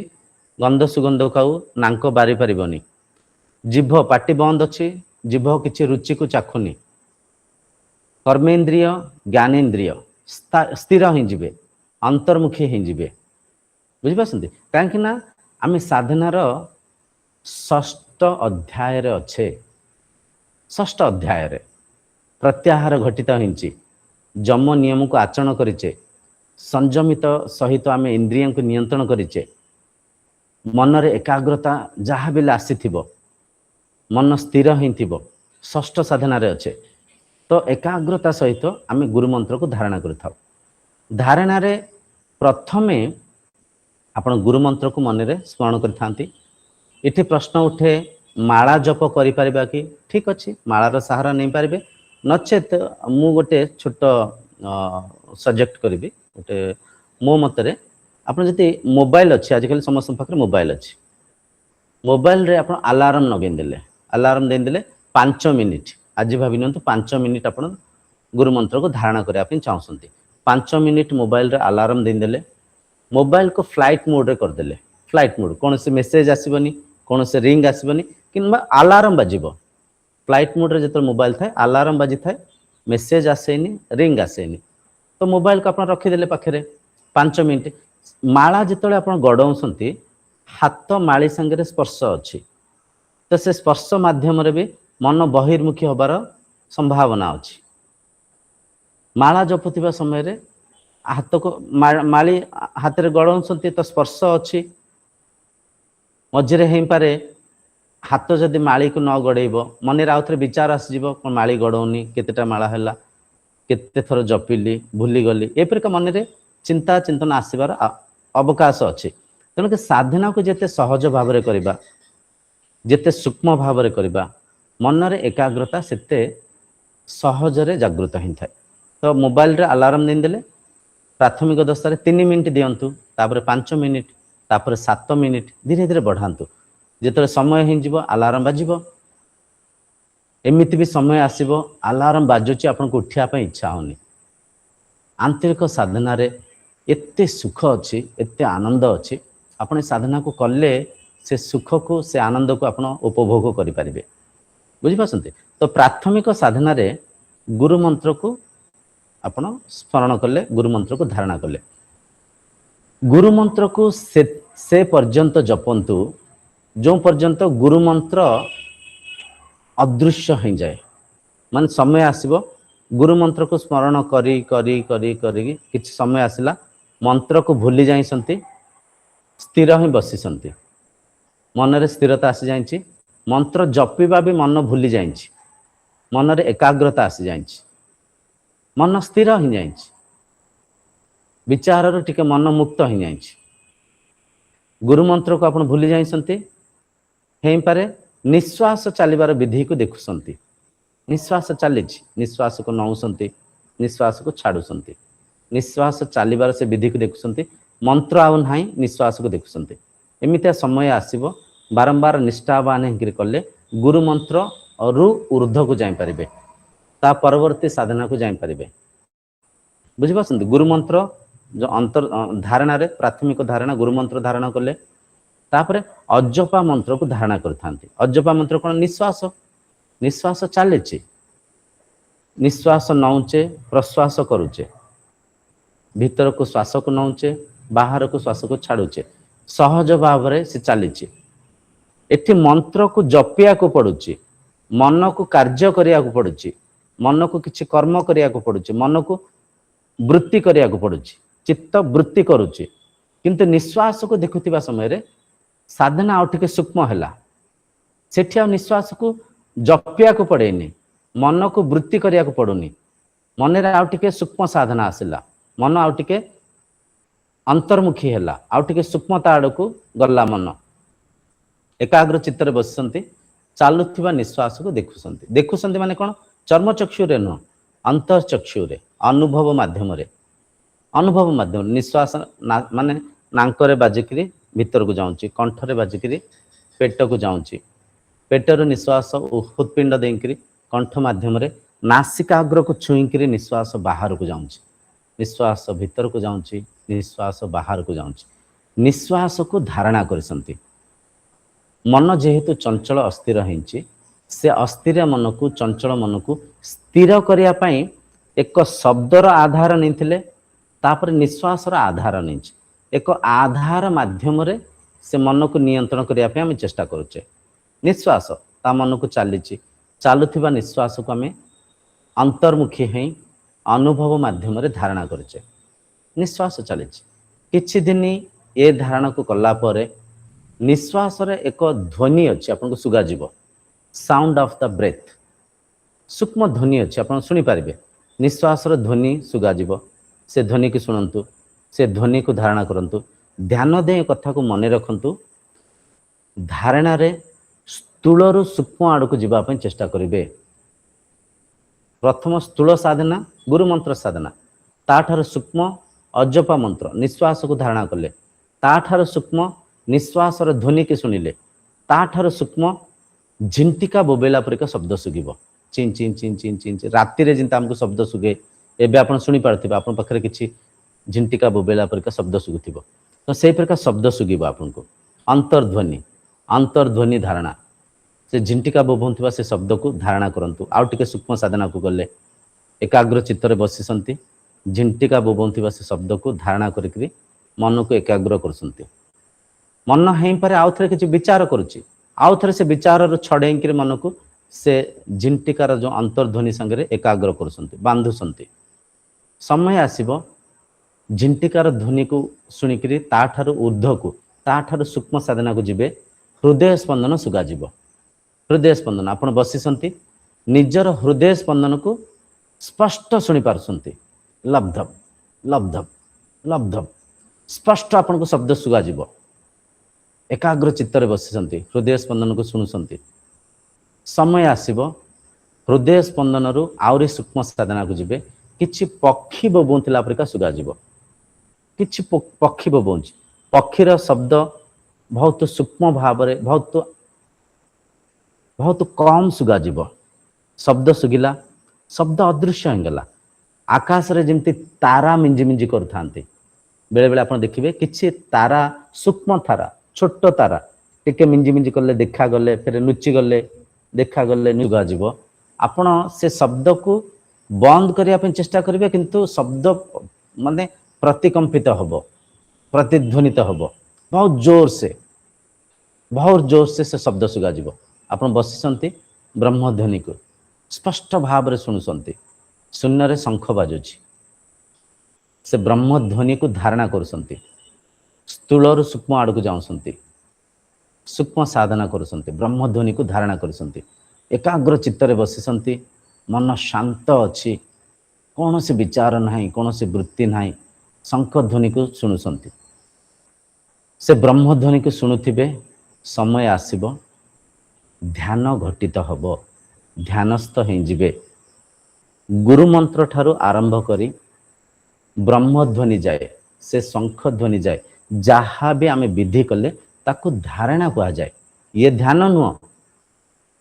गंध सुगंध खाऊ नाक बारी पारिबनी जिभ पाटी बंद अच्छी जिभ किछि रुचि को चाखुनी कर्मेन्द्रिय ज्ञानेन्द्रिय स्थिर ही जीवे अंतर्मुखी ही जीवे बुझिपारछन्ती काहेकि ना आमे साधनार षष्ठ अध्याय रे अच्छे षष्ठ अध्याय रे प्रत्याहार घटित हिंची जम नियम को आचरण करिचे संयमित सहित आमे इंद्रिय को नियंत्रण करिचे मनरे एकाग्रता जहाँ बेले आसीथिबो मन स्थिर ही थिबो षष्ठ साधना रे अच्छे तो एकाग्रता सहित आमे गुरु मंत्र को धारणा करिथाउ धारणा रे प्रथमे आपण गुरु मंत्र को मन रे स्मरण करिथांती इथे प्रश्न उठे माला जप करि परिबा कि ठीक अछि मालार सहारा नहीं पारिबे नचेत मु गोटे छोट सब्जेक्ट करी गोटे मो मतरे आपण जति मोबाइल अच्छे आजिकल समस्त पाखे मोबाइल अच्छे मोबाइल रे आपण अलार्म नगेन देले अलार्म देन देले 5 मिनिट आज भाभी नियंतु 5 मिनिट आपण गुरु मंत्र को धारणा करिया पे चाहउसंती 5 मिनिट मोबाइल रे अलार्म देन देले मोबाइल को फ्लाइट मोड रे कर देले फ्लाइट मोड कौन से मेसेज आसीबनी कौन से रिंग आसीबनी किंबा अलार्म बाजिबो फ्लाइट मोड रे जत मोबाइल थाए अलार्म बाजी थाए मेसेज आसेनी रिंग आसेनी तो मोबाइल को आपण रखी देले पाखरे 5 मिनिट माला जितले आपण गडौसंती हाथ माली संगे स्पर्श अच्छी तो से स्पर्श माध्यम रे भी मन बहिर्मुखी होबार संभावना अच्छी माला जपुथिबा समय रे हाथ को माली हाथ रे गड़ौसंती तो स्पर्श अच्छी मझे हो पारे हाथ जदि माली को न गड़ेब मन आउ थे विचार आसीज कौन माली गड़ौनी केतेटा माला है केते थर जपिली भूली गली एपरिका मन रे चिंता चिंतन आसबार अवकाश अच्छी तेणुक साधना को जिते सहज भाव में करवा जिते सूक्ष्म भाव में करवा मनरे एकाग्रता सेते सहजरे जागृत ही थाए तो मोबाइल रे अलार्म देदेले प्राथमिक दशा 3 मिनिट दिंतु तापर 5 मिनिट तापर 7 मिनिट धीरे धीरे बढ़ातु जिते समय हो अलार्म बाजिब एमिति भी समय आसीबो अलार्म बाजुची आपन को उठिया इच्छा होनी आंतरिक साधना रे एते सुख अच्छी एते आनंद अच्छी आपण साधना को कले से सुख को से आनंद को आपण उपभोग करि परिबे बुझिपासंते तो प्राथमिक साधना रे गुरु मंत्र को आपण स्मरण कले गुरु मंत्र को धारणा कले गुरु मंत्र को से पर्यंत जपंतु जो पर्यंत गुरु मंत्र अदृश्य हो जाए मान समय आसीबो गुरु मंत्र को स्मरण करी करी करी करी किछ समय आसिला मंत्र को भूली जाइसंती स्थिर ही बसीसंती मन रे स्थिरता आसी जाइछि मंत्र जपिबा भी मन भूली जाइछि मन रे एकाग्रता आसी जाइछि मन स्थिर ही जाइछि विचार रो टिके मन मुक्त ही जाइछि गुरु मंत्र को आपण भूली जाइसंती हेई पारे निश्वास चलिबार विधि को देखुसंती निश्वास चलीछि निश्वास को नौसंती निश्वास को छाड़ुसंती निश्वास चलिबार से विधि को देखुसंती मंत्र आउ नाही निश्वास को देखुसंती एमितिया समय आसीबो बारंबार निष्ठावान हेकि कले गुरु मंत्र रु ऊर्ध्व को जाई परिबे ता परवर्ती साधना को जाई परिबे बुझिपासंती गुरु मंत्र जो अंतर धारणा रे प्राथमिक धारणा गुरु मंत्र धारणा कले तापरे अजपा मंत्र को धारणा करथांती अजपा मंत्र कोन निश्वास निश्वास चलेछि निश्वास नौचे प्रश्वास करुचे भीतर को श्वास को नौचे बाहर को श्वास को छाड़ुचे सहज भाव से चली एठी मंत्र को जपिया को पड़ुची मन को कार्य करिया को पड़ुची मन को किछि कर्म करिया को पड़ुची मन को वृत्ति करिया को पड़ुची चित्त वृत्ति करुची किंतु निश्वास को देखुथिबा समय रे साधना आउ टिके सूक्ष्म हैला सेठी आ निश्वास को जपिया को पड़ेनी मन को वृत्ति करिया को पड़ुनी मन रे आउ टिके सूक्ष्म साधना आसिला मन आउ टिके अंतर्मुखी हैला आउ टिके सूक्ष्मता आड़ को गला मन एकाग्र चित्तर बसंती चालुथिबा निश्वास को देखुसंती माने कोन चर्म चक्षु रे न अंतर चक्षु रे अनुभव माध्यम निश्वास माने नांकरे बाजिकरी भीतर को जाउची कंठरे बाजिकरी पेट को जाउची पेटर निश्वास हृत्पिंड देकरी कंठ माध्यम रे नासिकाग्र को छुईकरी निश्वास बाहर को जाउची निश्वास भीतर को जाउची निश्वास बाहर को जाउची निश्वास को धारणा करसंती मन जेहेतु चंचल अस्थिर हिंची से अस्थिर मन को चंचल मन को स्थिर करिया पई एक शब्दर आधार नहीं तापर निश्वास आधार नहीं एक आधार माध्यम रे से मन को नियंत्रण करिया पई हम चेष्टा करूचे निश्वास ता मन को चालुथिबा निश्वास को आम अंतर्मुखी हैं अनुभव माध्यम रे धारणा करूचे निश्वास चली किछि दिन ये धारणा को कला परे निश्वास रे एक ध्वनि अच्छी आपको सुगा जीव साउंड ऑफ द ब्रेथ सूक्ष्म ध्वनि अच्छी आप शुणी पारे निश्वास रो ध्वनि सुगा जीव से ध्वनि की शुणु से ध्वनि को धारणा करंतु ध्यान दे कथा को मन रखंतु धारणा रे स्थूल रु सूक्ष्म आड़ को जीवा पई चेष्टा करिवे प्रथम स्थूल साधना गुरु मंत्र साधना ताठार सूक्ष्म अजपा मंत्र निश्वास को धारणा कले ताठार सूक्ष्म निश्वास ध्वनि के शुणिले ताठार सूक्ष्म झिंटिका बोबेला परिका शब्द सुगिब चिन चिन चिन चिन चिन राति रे जिंता हमको शब्द सुगे एबे आपण सुनी पारथिबा आपण पाखरे किछि झिंटिका बोबेला परिका शब्द सुगुथिबो तो सेही प्रकार शब्द सुगिब आपनको अंतर्ध्वनि धारणा से झिंटिका बोबुथिबा से शब्द को धारणा करंतु आउ टिके सूक्ष्म साधना को गले एकाग्र चित्तरे बसिसंती झिंटिका बोबुथिबा से शब्द को धारणा करिकरी मन को एकाग्र करसंती मन हेई पारे आउ थरे किछि विचार करूची आउ थरे से विचार रो छडेंकरी मन को से झिंटिकार जो अंतर्ध्वनि संगे एकाग्र करसंती बांधुसंती समय आसीबो झिंटिकार ध्वनि को शुणिकरी ताठार ऊर्ध्व को ताठार सूक्ष्म साधना को जिबे हृदय स्पंदन सुगा जीव हृदय स्पंदन आपण बसिसंती निजर हृदय स्पंदन को स्पष्ट शुणी पारसंती लब्धब लब्धब लब्धब स्पष्ट आपण को शब्द सुगा जीव एकाग्र चित्तरे बसिसंती हृदय स्पंदन को शुणुसंती समय आसीबो हृदय स्पंदन रु आउरी सूक्ष्म साधना को जिबे किछि पक्षी बोबुंतिला परिका सुगा जीव किछि पक्षी बोबुंच पक्षीर शब्द बहुत सूक्ष्म भाव रे बहुत कम सुगा जीव शब्द सुगिला शब्द अदृश्य होगला आकाश रे जेमती तारा मिंजी मिंजी करथांती बेले बेले आपण देखिबे किछि तारा सूक्ष्म तारा छोट तारा टिके मिंजी मिंजी करले देखा गले फिर लुचि गले देखा गले नुगा जीव आपण से शब्द को बंद करिया पे चेष्टा करिवे किंतु शब्द माने प्रतिकंपित हबो प्रतिध्वनित हबो बहुत जोर से शब्द सुगा जीव आपण बसिसंती ब्रह्मध्वनि को स्पष्ट भाव रे सुनुसंती शून्य रे शंख बाजुची से ब्रह्मध्वनि को धारणा करसंती स्थूल रु सूक्ष्म आड़ को जाउसंती सूक्ष्म साधना करसंती ब्रह्मध्वनि को धारणा करसंती एकाग्र चित्तरे बसिसंती मन शांत अच्छी कौन से विचार नहीं कौन से वृत्ति नहीं शंख ध्वनि को शुणुसंती से ब्रह्मध्वनि को शुणुथिबे समय आसीबो ध्यान घटित हबो ध्यानस्थ हो जिबे गुरु मंत्र ठारू आरंभ करी ब्रह्मध्वनि जाए से शंख ध्वनि जाए जहाँ भी आम विधि कले ताकू धारणा कह जाए ये ध्यान नुह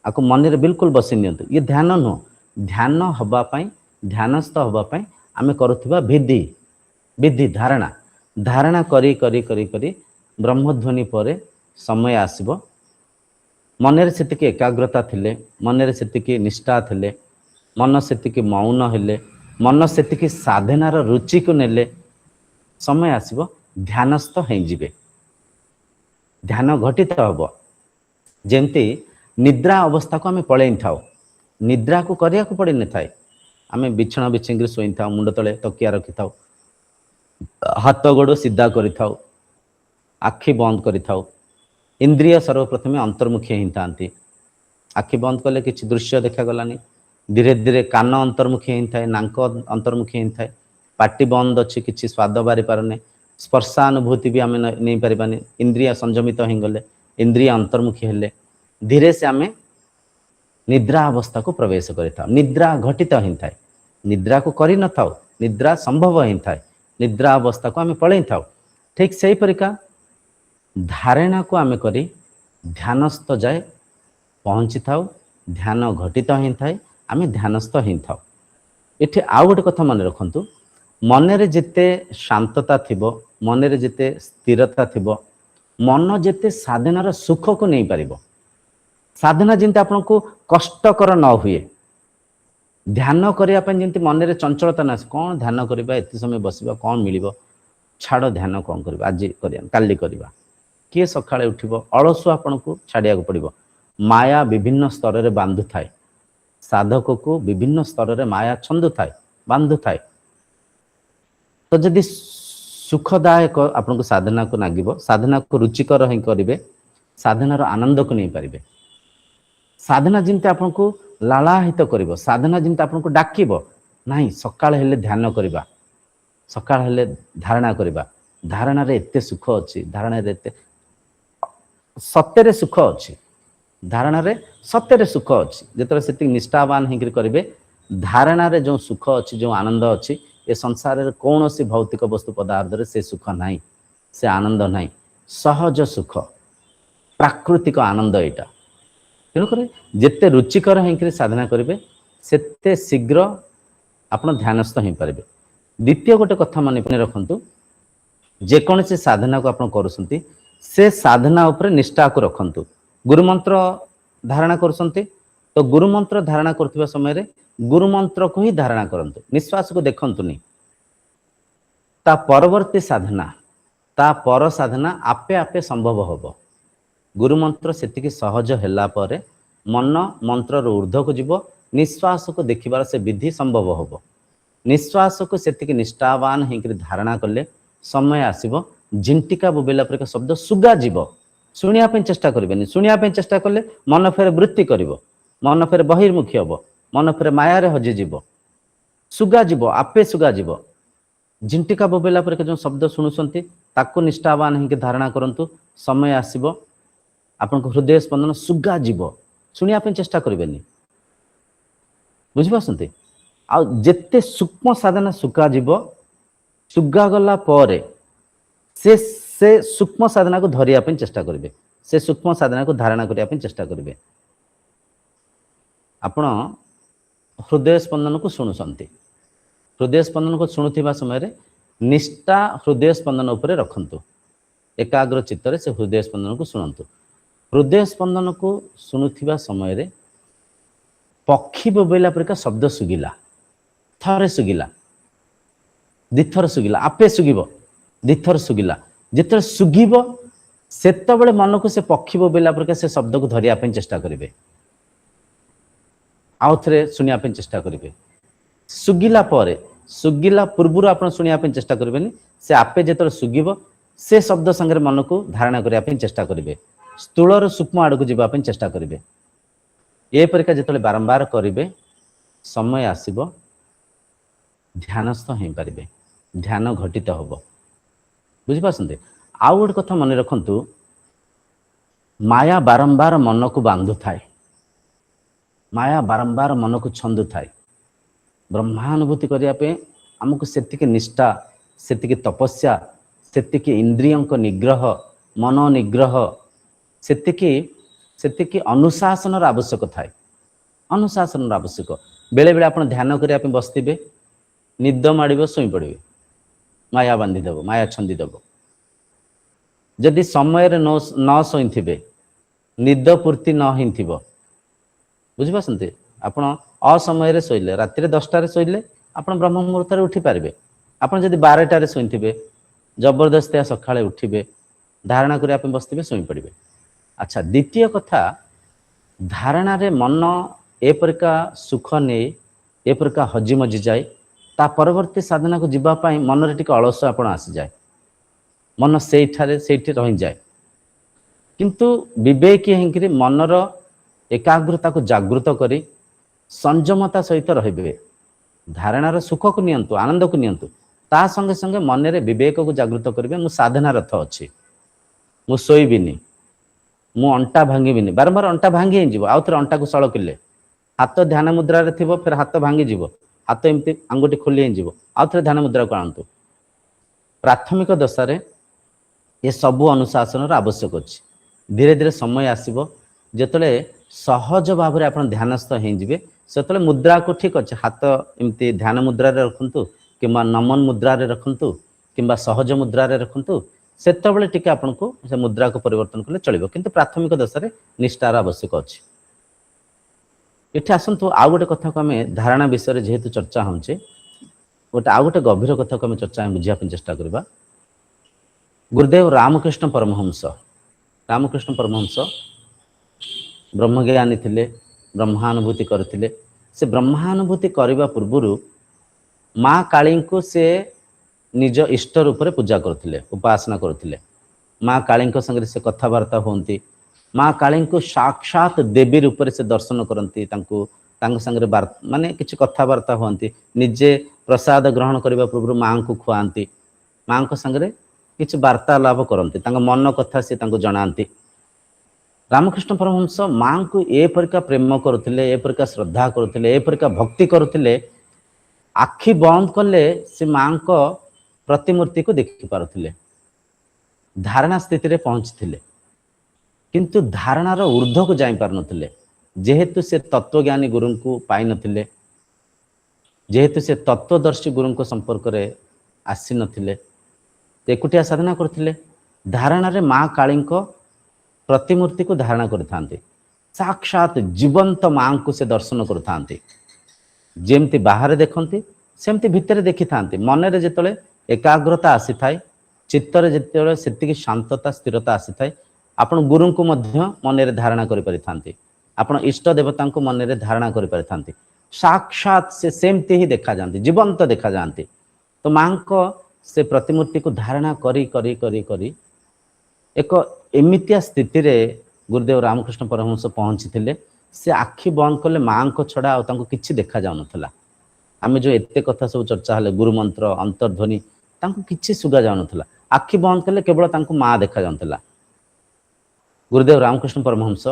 आपको मन रे बिल्कुल बसी नियंतु ये ध्यान नुह ध्यान हवापाई ध्यानस्थ हवापाई आम करुवा विधि विधि धारणा धारणा करी करी करी करी ब्रह्मध्वनि पर समय आसब मन रे सेतिकी एकाग्रता थिले मन रे सेतिकी निष्ठा थिले मन सेतिकी मौन हेले, मन सेतिकी साधनार रुचि को नेले समय आसीबो ध्यानस्थ हो जिवे, ध्यान घटित हम। जेमती निद्रा अवस्था को आम पलि थाउ, निद्रा को करिया को पड़ी न थाए। आम बिछଣା बिछिंग शोई था, मुंड तले तकिया रखि थाउ, हाथ गोड़ सीधा करि थाउ, आखि बंद करि थाउ। इंद्रिय सर्वप्रथमे अंतर्मुखी ही था। आखि बंद कले किसी दृश्य देखा गलानी, धीरे धीरे कान अंतर्मुखी ही थाए, नाक अंतर्मुखी ही थाए, पाटी बंद अच्छी किसी स्वाद बारी पारने, स्पर्शानुभूति भी आम नहीं पारानी। इंद्रिय संयमित हो गले, इंद्रिय अंतर्मुखी हेले धीरे से आम निद्रा अवस्था को प्रवेश करें। निद्रा घटित ही थाए, निद्रा को करी न थाउ, निद्रा संभव ही थाए, निद्रा अवस्था को आम पलि थाउ। ठीक से ही परिका धारणा को आम करी ध्यानस्थ जाए पहुँची थाउ, ध्यान घटित ही थाए, आम ध्यानस्थ ही थाउ। इठे आउ गोटे कथा मन रखंतु, मनरे जेते शांतता थिबो, मनरे जेते स्थिरता थिबो, मन जेते साधनार सुख को नहीं पारिबो। साधना जिंते आपन को कष्टकर न हुए, ध्यान करिया पय जिंते मनरे चंचलता न, कौन ध्यान करिबा, एते समय बसिबा, कौन मिलिबो, छाड़ ध्यान कौन करिबा, आज करिया काली करिबा, किए सकाळे उठिबो, अलसु आपन को छाड़िया को पड़िबो। माया विभिन्न स्तर रे बांधु थाए, साधक को विभिन्न स्तर रे माया छंदु थाए, बांधु थाए। तो जदि सुखदायक आपन को साधना को नागिबो, साधना को रुचिकर ही करिवे, साधनार आनंद को नहीं पारिबे। साधना जिनते आपन को लालाहित करिवो, साधना जिनते आपन को डाकिबो, नहीं सकाळ हेले ध्यान करिबा, सकाळ हेले धारणा करिबा, धारणा रे एते सुख अछि, धारणा रे एते सत्य सुख अच्छी, धारणा रे सत्य सुख अच्छी। जिते से निष्ठावान होकर करेंगे, धारणा रे जो सुख अच्छी, जो आनंद अच्छी, ए संसार रे कौन सी भौतिक वस्तु पदार्थ रे से सुख नहीं, से आनंद नहीं, सहज सुख प्राकृतिक आनंद यहाँ। तेणुक जिते रुचिकर होकर साधना करेंगे, सेते शीघ्र आपण ध्यानस्थ हो पारे। द्वितीय गोटे कथा मन रखु, जेकोसी साधना को आपण करुँच से साधना उपरे निष्ठा को रखंतु। गुरुमंत्र धारणा करुँच तो गुरुमंत्र धारणा करथिबा समय रे गुरुमंत्र को ही धारणा करंतु, निश्वास को देखंतुनी। ता परवर्ती साधना, ता पर साधना आपे आपे संभव होबो। गुरुमंत्र सेतिकी सहज हैला परे मन मंत्र रो ऊर्ध्व को जीवो, निश्वास को देखिबार से विधि संभव होबो। निश्वास को सेतिकी निष्ठावान होकर धारणा कले समय आसीबो, झिंटिका बोबेला पर शब्द सुगा जीव, शुणिया चेष्टा करें, शुणिया चेष्टा कले मन फेर वृत्ति करिवो, मन फेर बहिर्मुखी हम, मन फेर माया रे हजिजीव, सुगा जीव आपे सुगा जीव। झिंटिका बोबेला पर जो शब्द शुणुंट ताको निष्ठावान होकर धारणा करंतु, समय आसीबो आपन को हृदय स्पंदन सुगा जीव, शुणिया चेष्टा करें। बुझिपारछंती? आ जेते सूक्ष्म साधना सुगा जीव, सुगा गला परे से सूक्ष्म साधना को धरिया चेष्टा करेंगे, से सूक्ष्म साधना को धारणा करने चेष्टा करेंगे। आपण हृदय स्पंदन को शुणुंट, हृदय स्पंदन को शुणुवा समय निष्ठा हृदय स्पंदन उपरे रखंतु, एकाग्र चित्तरे से हृदय स्पंदन को शुणु। हृदय स्पंदन को शुणुवा समय पक्षी बोबेला परिका शब्द सुगिला, थरे सुगिला, दिथर सुगिला, आपे सुगिबो, दिथर सुगिला, जिते सुगिब सेतबेले मन को से पक्षी बोबेला परिका से शब्द को धरिया चेष्टा करेंगे, आउ थे शुणिया चेष्टा करेंगे। सुगिला परे, सुगिला पूर्व आप शुणिया चेष्टा करेंगे, से आपे जो सुगिब से शब्द संगे मन को धारणा करने चेष्टा करेंगे, स्थूल सूक्ष्म आड़ को जावाई चेष्टा करेंगे। ये परिका जो बारंबार करेंगे, समय आसीबो ध्यानस्थ हो पारे, ध्यान घटित हम। बुझिपारछंती? आउ गोटे कथा मन रखंतु, माया बारंबार मन को बांधु थाए, माया बारंबार मन को छंदु थाए। ब्रह्मानुभूति करने आमको सेतिकी निष्ठा, सेतिकी तपस्या, सेतिकी इंद्रियों को निग्रह, मन निग्रह, सेतिकी अनुशासन आवश्यक थाए, अनुशासन आवश्यक। बेले बेले आप ध्यान करने बसते, निद माड़ शोई पड़े, माया बांधिदेव, माया छंदीदेव। जदि समय न शोई निद पूर्ति न हो, बुझिपारछंती? आपण असमय शोले राति 10टार शोले आप ब्रह्म मुहूर्त उठी पारे। आपड़ जब 12टार शोथे जबरदस्तिया सकाଳେ उठे धारणा करने बसते शोई पड़े। अच्छा द्वितीय कथा धारणा रे मन एपरिका सुख नहीं एपरिका हजि मजि जाए ता परवर्ती साधना को जीवाई मन रे टिके अलस आपण आसी जाए मन से रही जाए किंतु विवेकी होकर मनर एकाग्रता को जागृत करी संयमता सहित रहिबे धारणार सुख को नियंतु आनंद को नियंतु ता संगे संगे मन रे विवेक को जागृत करेंगे मु साधना रथ अच्छी मु शोइबिनी मु अंटा भांगिबिनी बारंबार अंटा भांगी आउ थे अंटा को सड़किले हाथ ध्यान मुद्रा रे थिबो फिर हाथ भांगी जीव हाथ एमती आंगुठी खोली आउ थे ध्यान मुद्रा को आणतु। प्राथमिक दशा ये सबू अनुशासन आवश्यक अच्छी धीरे धीरे समय आसब जिते सहज भाव में आप ध्यानस्थ होइजिबे से मुद्रा को ठीक अच्छे हाथ एमती ध्यान मुद्रा रे रखंतु किंबा नमन मुद्रा रे रखंतु किंबा सहज मुद्रा रे रखंतु सेतबेले टिके आपनको से मुद्रा को परिवर्तन कले चलिबो किंतु प्राथमिक दशा रे निष्ठार आवश्यक अच्छी। एठी आसंतु आउ गोटे कथा को आमे धारणा विषय जेहेतु चर्चा होचे गोटे आउ गोटे गभीर कथा को आमे चर्चा बुझिया चेष्टा करबा। गुरुदेव रामकृष्ण परमहंस ब्रह्मज्ञानी थिले ब्रह्मानुभूति करथिले से ब्रह्मानुभूति करबा पूर्वरु माँ काली को से निज इष्ट रूप में पूजा करथिले उपासना करथिले। माँ काली संगे से कथबार्ता होती माँ काली को साक्षात देवी रूप से दर्शन करती संगे माने किसी कथबार्ता होती निजे प्रसाद ग्रहण करने पूर्व माँ को खुआती माँ को संगे किसी वार्तालाप करती मन कथा सी जनाती। रामकृष्ण परमहंस माँ को एपरिका प्रेम करुले एपरिका श्रद्धा करुले एपरिका भक्ति करुले आखि बंद कले से माँ को प्रतिमूर्ति को देखि पारुथिले धारणा स्थिति रे पहुंचथिले किंतु धारणार ऊर्ध्व को जाई पार नथिले जेहेतु से तत्वज्ञानी गुरु को पाई नथिले जेहेतु से तत्वदर्शी गुरु को संपर्क रे आसी नथिले एकुटिया साधना करथिले धारणा रे माँ काली को प्रतिमूर्ति को धारणा करथांते साक्षात जीवंत माँ को से दर्शन करथांते जेमती बाहर देखती सेमती भितर देखी था मन रे जेतले एकाग्रता आसी थाए चित्तर जेतले सेतिकी शांतता स्थिरता आसी थाए आपण गुरु को मध्य मन रे धारणा करि परिथांते आपण इष्ट देवता को मन रे धारणा करि परिथांते साक्षात से सेमती ही देखा जानते जीवंत देखा जानते। तो माँ को से प्रतिमूर्ति को धारणा करी करी करी करी एक एमितिया स्थिति रे गुरुदेव रामकृष्ण परमहंस पहुंची थिले से आखि बंद कले माँ को छड़ा आ किसी देखा जाऊ नथला आमे जो एते कथा सब चर्चा हले गुरु मंत्र अंतर्ध्वनि तांको किछि सुगा जाऊ नथला आखि बंद कले केवल तांको माँ देखा जाउतला। गुरुदेव रामकृष्ण परमहंस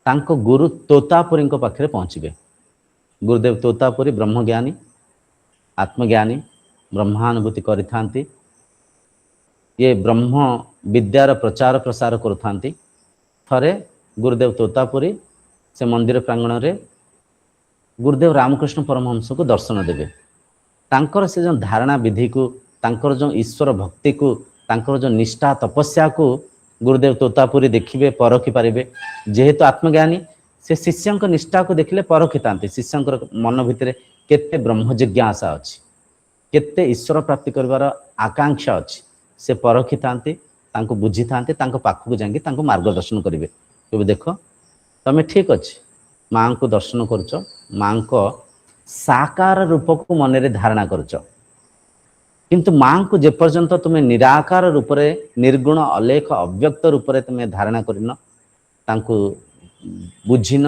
तांको गुरु तोतापुरी को पाखरे पहुँचबे। गुरुदेव तोतापुरी ब्रह्मज्ञानी आत्मज्ञानी ब्रह्मानुभूति करिथांती ये ब्रह्म विद्यार प्रचार प्रसार करुथांती। थरे गुरुदेव तोतापुरी से मंदिर प्रांगण रे गुरुदेव रामकृष्ण परमहंस को दर्शन देवे तांकर से जो धारणा विधि को तांकर जो ईश्वर भक्ति को तांकर जो निष्ठा तपस्या को गुरुदेव तोतापुरी देखिए परखि पारे जेहेतु आत्मज्ञानी से शिष्य निष्ठा को देखले परखि तांते शिष्य मन भितर केते ब्रह्म जिज्ञासा अच्छी केते ईश्वर प्राप्ति करबार आकांक्षा अच्छी से परखि तांते तांको बुझी थांते तांको पाखु जांगी तांको मार्गदर्शन करिवे तो देखो तमें ठीक अच्छे माँ को दर्शन करुच माँ को साकार रूप को मन रे धारणा करुच किंतु माँ को जेपर्यंत तुम्हें निराकार रूप रे निर्गुण अलेख अव्यक्त रूप रे तुम्हें धारणा करिन तांको बुझिन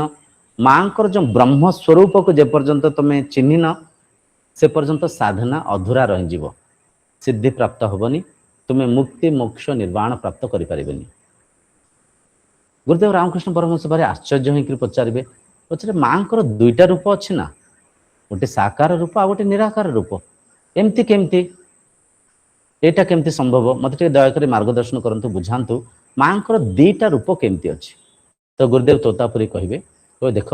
माँ को जो ब्रह्म स्वरूप को जेपर्यंत तुम्हें चिन्हिन से पर्यंत साधना अधूरा रही जीव सिद्धि प्राप्त होबनी तुम्हें मुक्ति मोक्ष निर्वाण प्राप्त करि परिबेनी। गुरुदेव रामकृष्ण परमहंस भारी आश्चर्य होकर पचारे पचारे माँ को दुईटा रूप अच्छी ना गोटे साकार रूप आ गोटे निराकार रूप एमती केमती एटा केमती संभव मत दयाकोरी मार्गदर्शन करंतु बुझातु माँ को दीटा रूप केमती अच्छी। तो गुरुदेव तोतापुरी कहे तो देख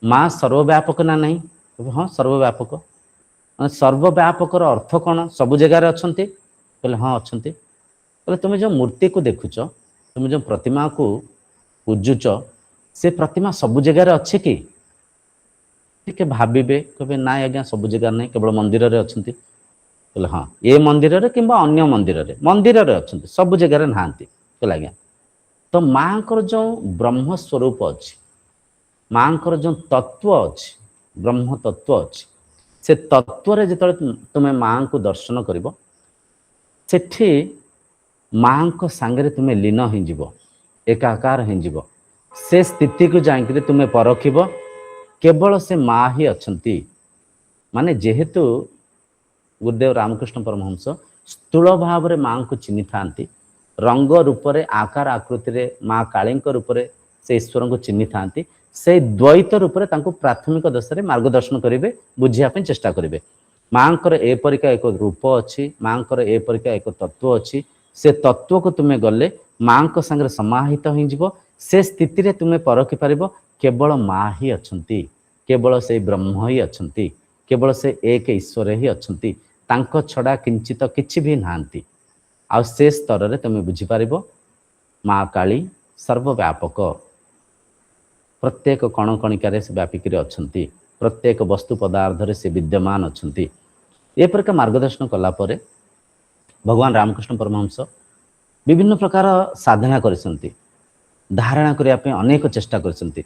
माँ सर्वव्यापक ना नहीं हाँ सर्वव्यापक सर्वव्यापक अर्थ कौन सबु जगार अच्छा कहले हाँ अच्छा कहले तुम जो मूर्ति को देखुच तुम जो प्रतिमा को पूजुच से प्रतिमा सबु जगार अच्छे कि ଟିକେ ଭାବିବେ, କହିବେ ନାଇଁ ଆଜ୍ଞା ସବୁ ଜାଗାରେ ନାହିଁ, କେବଳ ମନ୍ଦିରରେ ଅଛନ୍ତି। କହିଲେ ହଁ, ଏ ମନ୍ଦିରରେ କିମ୍ବା ଅନ୍ୟ ମନ୍ଦିରରେ ଅଛନ୍ତି, ସବୁ ଜାଗାରେ ନାହାନ୍ତି। କହିଲେ ଆଜ୍ଞା। ତ ମାଙ୍କର ଯେଉଁ ବ୍ରହ୍ମ ସ୍ୱରୂପ ଅଛି, ମାଙ୍କର ଯେଉଁ ତତ୍ଵ ଅଛି, ବ୍ରହ୍ମ ତତ୍ଵ ଅଛି, ସେ ତତ୍ଵରେ ଯେତେବେଳେ ତୁମେ ମାଙ୍କୁ ଦର୍ଶନ କରିବ, ସେଠି ମାଙ୍କ ସାଙ୍ଗରେ ତୁମେ ଲୀନ ହେଇଯିବ, ଏକାକାର ହେଇଯିବ। ସେ ସ୍ଥିତିକୁ ଯାଇକରି ତୁମେ ପରଖିବ କେବଳ ସେ ମା ହିଁ ଅଛନ୍ତି। ମାନେ ଯେହେତୁ ଗୁରୁଦେବ ରାମକୃଷ୍ଣ ପରମହଂସ ସ୍ଥୂଳ ଭାବରେ ମାଙ୍କୁ ଚିହ୍ନିଥାନ୍ତି, ରଙ୍ଗ ରୂପରେ ଆକାର ଆକୃତିରେ ମା କାଳୀଙ୍କ ରୂପରେ ସେ ଈଶ୍ୱରଙ୍କୁ ଚିହ୍ନିଥାନ୍ତି, ସେଇ ଦ୍ୱୈତ ରୂପରେ ତାଙ୍କୁ ପ୍ରାଥମିକ ଦଶାରେ ମାର୍ଗଦର୍ଶନ କରିବେ, ବୁଝିବା ପାଇଁ ଚେଷ୍ଟା କରିବେ। ମାଙ୍କର ଏପରିକା ଏକ ରୂପ ଅଛି, ମାଙ୍କର ଏପରିକା ଏକ ତତ୍ଵ ଅଛି, ସେ ତତ୍ଵକୁ ତୁମେ ଗଲେ ମାଙ୍କ ସାଙ୍ଗରେ ସମାହିତ ହେଇଯିବ। ସେ ସ୍ଥିତିରେ ତୁମେ ପରଖି ପାରିବ କେବଳ ମା ହିଁ ଅଛନ୍ତି, କେବଳ ସେଇ ବ୍ରହ୍ମ ହିଁ ଅଛନ୍ତି, କେବଳ ସେ ଏକ ଈଶ୍ୱର ହିଁ ଅଛନ୍ତି, ତାଙ୍କ ଛଡ଼ା କିଞ୍ଚିତ କିଛି ବି ନାହାନ୍ତି। ଆଉ ସେ ସ୍ତରରେ ତୁମେ ବୁଝିପାରିବ ମା କାଳୀ ସର୍ବବ୍ୟାପକ, ପ୍ରତ୍ୟେକ କଣକଣିକାରେ ସେ ବ୍ୟାପିକିରି ଅଛନ୍ତି, ପ୍ରତ୍ୟେକ ବସ୍ତୁ ପଦାର୍ଥରେ ସେ ବିଦ୍ୟମାନ ଅଛନ୍ତି। ଏପରିକା ମାର୍ଗଦର୍ଶନ କଲା ପରେ ଭଗବାନ ରାମକୃଷ୍ଣ ପରମହଂସ ବିଭିନ୍ନ ପ୍ରକାର ସାଧନା କରିଛନ୍ତି, ଧାରଣା କରିବା ପାଇଁ ଅନେକ ଚେଷ୍ଟା କରିଛନ୍ତି।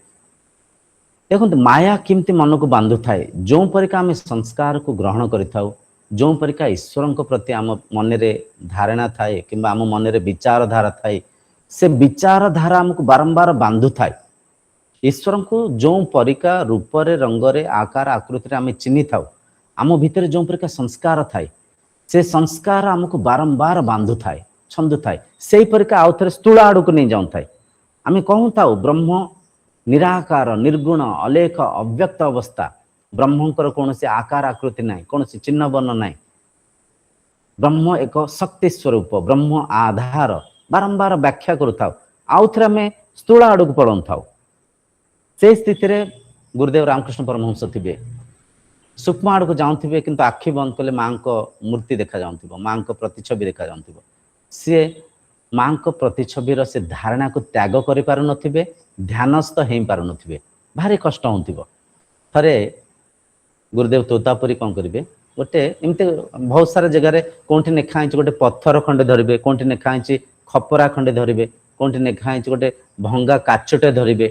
ଦେଖନ୍ତୁ ମାୟା କେମିତି ମନକୁ ବାନ୍ଧୁଥାଏ, ଯେଉଁ ପରିକା ଆମେ ସଂସ୍କାରକୁ ଗ୍ରହଣ କରିଥାଉ, ଯେଉଁ ପରିକା ଈଶ୍ୱରଙ୍କ ପ୍ରତି ଆମ ମନରେ ଧାରଣା ଥାଏ କିମ୍ବା ଆମ ମନରେ ବିଚାରଧାରା ଥାଏ, ସେ ବିଚାରଧାରା ଆମକୁ ବାରମ୍ବାର ବାନ୍ଧୁଥାଏ। ଈଶ୍ୱରଙ୍କୁ ଯେଉଁ ପରିକା ରୂପରେ, ରଙ୍ଗରେ, ଆକାର ଆକୃତିରେ ଆମେ ଚିହ୍ନିଥାଉ, ଆମ ଭିତରେ ଯେଉଁ ପରିକା ସଂସ୍କାର ଥାଏ, ସେ ସଂସ୍କାର ଆମକୁ ବାରମ୍ବାର ବାନ୍ଧୁଥାଏ, ଛନ୍ଦୁଥାଏ। ସେହିପରିକା ଆଉ ଥରେ ସ୍ଥୂଳ ଆଡ଼କୁ ନେଇ ଯାଉଥାଏ। ଆମେ କହୁଥାଉ ବ୍ରହ୍ମ ନିରାକାର, ନିର୍ଗୁଣ, ଅଲେଖ, ଅବ୍ୟକ୍ତ ଅବସ୍ଥା, ବ୍ରହ୍ମଙ୍କର କୌଣସି ଆକାର ଆକୃତି ନାହିଁ, କୌଣସି ଚିହ୍ନ ବର୍ଣ୍ଣ ନାହିଁ, ବ୍ରହ୍ମ ଏକ ଶକ୍ତି ସ୍ୱରୂପ, ବ୍ରହ୍ମ ଆଧାର, ବାରମ୍ବାର ବ୍ୟାଖ୍ୟା କରୁଥାଉ। ଆଉ ଥରେ ଆମେ ସ୍ଥୂଳ ଆଡ଼କୁ ପଳାଉଥାଉ। ସେଇ ସ୍ଥିତିରେ ଗୁରୁଦେବ ରାମକୃଷ୍ଣ ପରମହଂସ ଥିବେ, ସୂକ୍ଷ୍ମ ଆଡ଼କୁ ଯାଉଥିବେ, କିନ୍ତୁ ଆଖି ବନ୍ଦ କଲେ ମାଙ୍କ ମୂର୍ତ୍ତି ଦେଖାଯାଉଥିବ, ମାଙ୍କ ପ୍ରତିଛବି ଦେଖାଯାଉଥିବ। ସିଏ ମାଙ୍କ ପ୍ରତିଛବିର ସେ ଧାରଣାକୁ ତ୍ୟାଗ କରିପାରୁନଥିବେ, ଧ୍ୟାନସ୍ଥ ହେଇପାରୁନଥିବେ, ଭାରି କଷ୍ଟ ହେଉଥିବ। ଥରେ ଗୁରୁଦେବ ତୋତାପୁରୀ କ'ଣ କରିବେ, ଗୋଟେ ଏମିତି ବହୁତ ସାରା ଜାଗାରେ କୋଉଠି ଲେଖା ହେଇଛି ଗୋଟେ ପଥର ଖଣ୍ଡେ ଧରିବେ, କୋଉଠି ଲେଖା ହେଇଛି ଖପରା ଖଣ୍ଡେ ଧରିବେ, କୋଉଠି ଲେଖା ହେଇଛି ଗୋଟେ ଭଙ୍ଗା କାଚଟେ ଧରିବେ,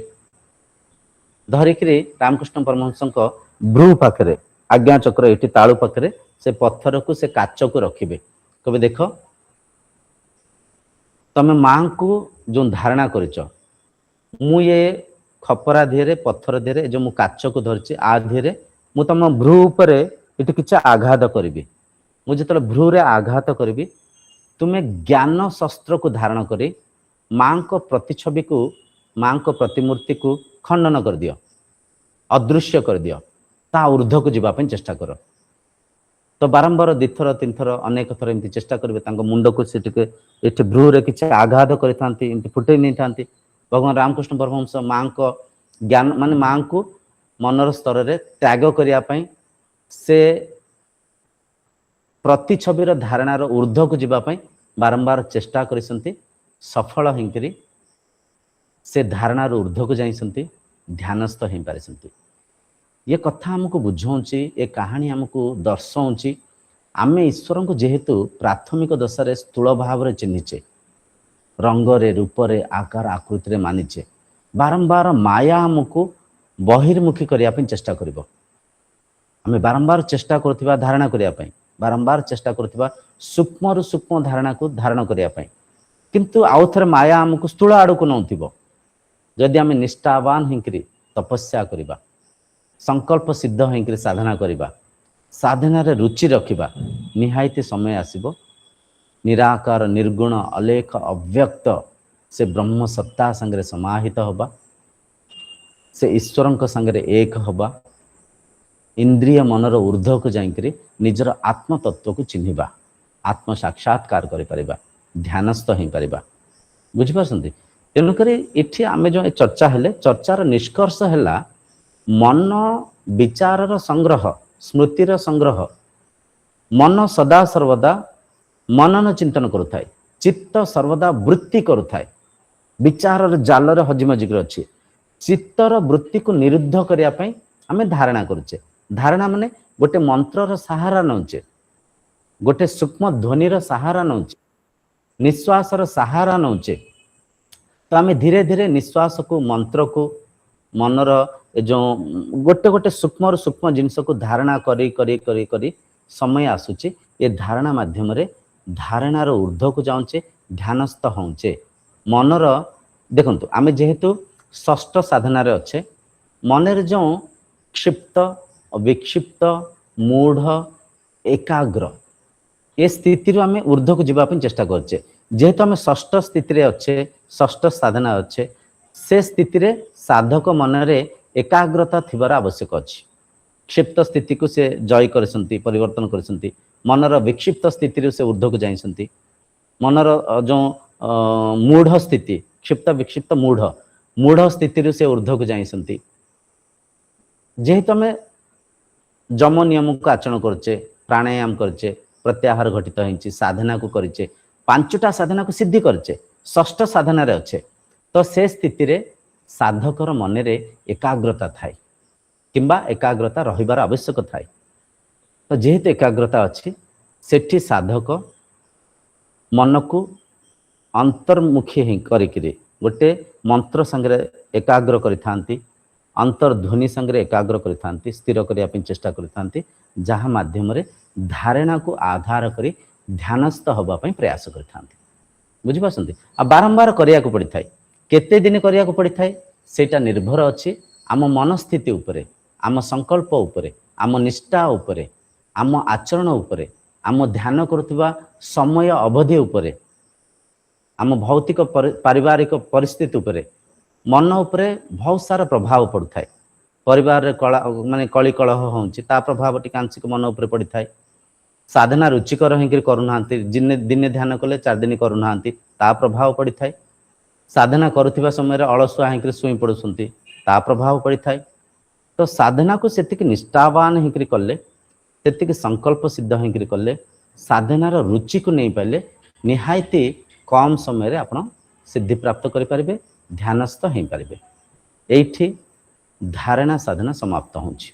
ଧରିକିରି ରାମକୃଷ୍ଣ ପରମହଂସଙ୍କ ଭ୍ରୁ ପାଖରେ, ଆଜ୍ଞା ଚକ୍ର ଏଠି ତାଳୁ ପାଖରେ ସେ ପଥରକୁ, ସେ କାଚକୁ ରଖିବେ। କହିବେ ଦେଖ, ତମେ ମାଙ୍କୁ ଯେଉଁ ଧାରଣା କରିଛ, ମୁଁ ଏ ଖପରା ଧିରେ, ପଥର ଧିରେ, ଯେଉଁ ମୁଁ କାଚକୁ ଧରିଛି ଆ ଧିରେ ମୁଁ ତମ ଭ୍ରୁ ଉପରେ ଏଠି କିଛି ଆଘାତ କରିବି। ମୁଁ ଯେତେବେଳେ ଭ୍ରୁରେ ଆଘାତ କରିବି, ତୁମେ ଜ୍ଞାନ ଶସ୍ତ୍ରକୁ ଧାରଣ କରି ମାଙ୍କ ପ୍ରତିଛବିକୁ, ମାଙ୍କ ପ୍ରତିମୂର୍ତ୍ତିକୁ ଖଣ୍ଡନ କରିଦିଅ, ଅଦୃଶ୍ୟ କରିଦିଅ, ତା ଉର୍ଦ୍ଧ୍ୱକୁ ଯିବା ପାଇଁ ଚେଷ୍ଟା କର। ତ ବାରମ୍ବାର ଦିଥର ତିନିଥର ଅନେକ ଥର ଏମିତି ଚେଷ୍ଟା କରିବେ, ତାଙ୍କ ମୁଣ୍ଡକୁ ସେ ଟିକେ ଏଠି ଭ୍ରୁରେ କିଛି ଆଘାତ କରିଥାନ୍ତି, ଏମିତି ଫୁଟେଇ ନେଇଥାନ୍ତି। ଭଗବାନ ରାମକୃଷ୍ଣ ପରମହଂସ ମାଙ୍କ ଜ୍ଞାନ, ମାନେ ମାଙ୍କୁ ମନର ସ୍ତରରେ ତ୍ୟାଗ କରିବା ପାଇଁ, ସେ ପ୍ରତିଛବିର ଧାରଣାର ଉର୍ଦ୍ଧ୍ୱକୁ ଯିବା ପାଇଁ ବାରମ୍ବାର ଚେଷ୍ଟା କରିଛନ୍ତି। ସଫଳ ହେଇକରି ସେ ଧାରଣାର ଉର୍ଦ୍ଧ୍ୱକୁ ଯାଇଛନ୍ତି, ଧ୍ୟାନସ୍ଥ ହେଇପାରିଛନ୍ତି। ଏ କଥା ଆମକୁ ବୁଝାଉଛି, ଏ କାହାଣୀ ଆମକୁ ଦର୍ଶାଉଛି, ଆମେ ଈଶ୍ୱରଙ୍କୁ ଯେହେତୁ ପ୍ରାଥମିକ ଦଶାରେ ସ୍ଥୂଳ ଭାବରେ ଚିହ୍ନିଛେ, ରଙ୍ଗରେ, ରୂପରେ, ଆକାର ଆକୃତିରେ ମାନିଛେ, ବାରମ୍ବାର ମାୟା ଆମକୁ ବହିର୍ମୁଖୀ କରିବା ପାଇଁ ଚେଷ୍ଟା କରିବ। ଆମେ ବାରମ୍ବାର ଚେଷ୍ଟା କରୁଥିବା ଧାରଣା କରିବା ପାଇଁ, ବାରମ୍ବାର ଚେଷ୍ଟା କରୁଥିବା ସୂକ୍ଷ୍ମରୁ ସୂକ୍ଷ୍ମ ଧାରଣାକୁ ଧାରଣ କରିବା ପାଇଁ, କିନ୍ତୁ ଆଉ ଥରେ ମାୟା ଆମକୁ ସ୍ଥୂଳ ଆଡ଼କୁ ନଉଥିବ। ଯଦି ଆମେ ନିଷ୍ଠାବାନ ହେଇକରି ତପସ୍ୟା କରିବା, ସଂକଳ୍ପ ସିଦ୍ଧ ହେଇକରି ସାଧନା କରିବା, ସାଧନାରେ ରୁଚି ରଖିବା, ନିହାତି ସମୟ ଆସିବ ନିରାକାର, ନିର୍ଗୁଣ, ଅଲେଖ, ଅବ୍ୟକ୍ତ ସେ ବ୍ରହ୍ମ ସତ୍ତା ସାଙ୍ଗରେ ସମାହିତ ହେବା, ସେ ଈଶ୍ୱରଙ୍କ ସାଙ୍ଗରେ ଏକ ହେବା, ଇନ୍ଦ୍ରିୟ ମନର ଉର୍ଦ୍ଧ୍ୱକୁ ଯାଇକରି ନିଜର ଆତ୍ମତତ୍ଵକୁ ଚିହ୍ନିବା, ଆତ୍ମ ସାକ୍ଷାତକାର କରିପାରିବା, ଧ୍ୟାନସ୍ଥ ହେଇପାରିବା। ବୁଝିପାରୁଛନ୍ତି? ତେଣୁକରି ଏଠି ଆମେ ଯେଉଁ ଚର୍ଚ୍ଚା ହେଲେ, ଚର୍ଚ୍ଚାର ନିଷ୍କର୍ଷ ହେଲା ମନ ବିଚାରର ସଂଗ୍ରହ, ସ୍ମୃତିର ସଂଗ୍ରହ। ମନ ସଦା ସର୍ବଦା ମନନ ଚିନ୍ତନ କରୁଥାଏ, ଚିତ୍ତ ସର୍ବଦା ବୃତ୍ତି କରୁଥାଏ, ବିଚାରର ଜାଲରେ ହଜିମଜିକି ଅଛି। ଚିତ୍ତର ବୃତ୍ତିକୁ ନିରୁଦ୍ଧ କରିବା ପାଇଁ आमे धारणा करुचे धारणा माने गोटे मंत्रर सहारा नौचे गोटे सूक्ष्म ध्वनिर सहारा नौचे निश्वासर सहारा नौचे तो आमे धीरे धीरे निश्वास को मंत्र को मनर जो गोटे गोटे सूक्ष्म जिनस को धारणा करी करी करी करी समय आसुची ये धारणा माध्यम रे धारणार ऊर्ध्व को जाऊचे ध्यानस्थ होचे मनर देखंतु आमे जेहेतु षष्ठ साधना रे अच्छे मनर जो क्षिप्त विक्षिप्त मूढ़ एकाग्र ए स्थिति रो आमे ऊर्ध्व को जीवा पन चेष्टा करछे जेहेतु आमे षष्ठ स्थिति रे अच्छे षष्ठ साधना अच्छे से स्थिति रे साधक मनरे एकाग्रता थिबार आवश्यक अछि क्षिप्त स्थिति को से जय करसंती परिवर्तन करसंती मनर विक्षिप्त स्थिति रे से ऊर्ध्व को जाइसंती मनर जो मूढ़ स्थिति क्षिप्त विक्षिप्त मूढ़ स्थिति रे से ऊर्ध्व को जाइसंती जेहेतु आमे जम नियम को आचरण करचे प्राणायाम करचे प्रत्याहार घटित होइछि साधना को करिचे पांचटा साधना को सिद्धि करचे षष्ठ साधना रे अच्छे तो से स्थिति रे साधकर मन रे एकाग्रता थाए किंबा एकाग्रता रहिबार आवश्यक थाए तो जेहेतु एकाग्रता अच्छी सेठी साधक मन को अंतर्मुखी करिकिरे गोटे मंत्र संगे एकाग्र करिथांती अंतर्ध्वनि संगे एकाग्र करिथांती स्थिर करिया पे चेष्टा करिथांती जहाँ माध्यम रे धारणा को आधार करी ध्यानस्थ होबा पई प्रयास करिथांती बुझि पासंती आ बारंबार करिया को पड़ी थाए केते दिन करिया को पड़ी थाए सेटा निर्भर अछि आम मनस्थिति उपरे आम संकल्प उपरे आम निष्ठा उपरे आम आचरण उपरे आम ध्यान करुवा समय अवधि उपरे आम भौतिक पारिवारिक परिस्थिति उपरे मन उपरे बहुत सारा प्रभाव पड़ता है परिवार रे कला माने कली कलह होउची ता प्रभाव टी आंशिक मन उपरे पड़ी थाए साधना रुचिकर होकर करूनाहांती दिने ध्यान कले 4 दिन करूनाहांती ता प्रभाव पड़ी थाए साधना करुवा समय अलसुआ होकर शुई पड़ुसंती ता प्रभाव पड़ी थाए तो साधना को सेतिक निष्ठावान होकर कले सेतिक संकल्प सिद्ध होकर कले साधनार रुचि को नहीं पाले निहायती कम समय रे आपण सिद्धि प्राप्त करि परिबे ध्यानस्थ हो पारे एठी धारणा साधना समाप्त होउची।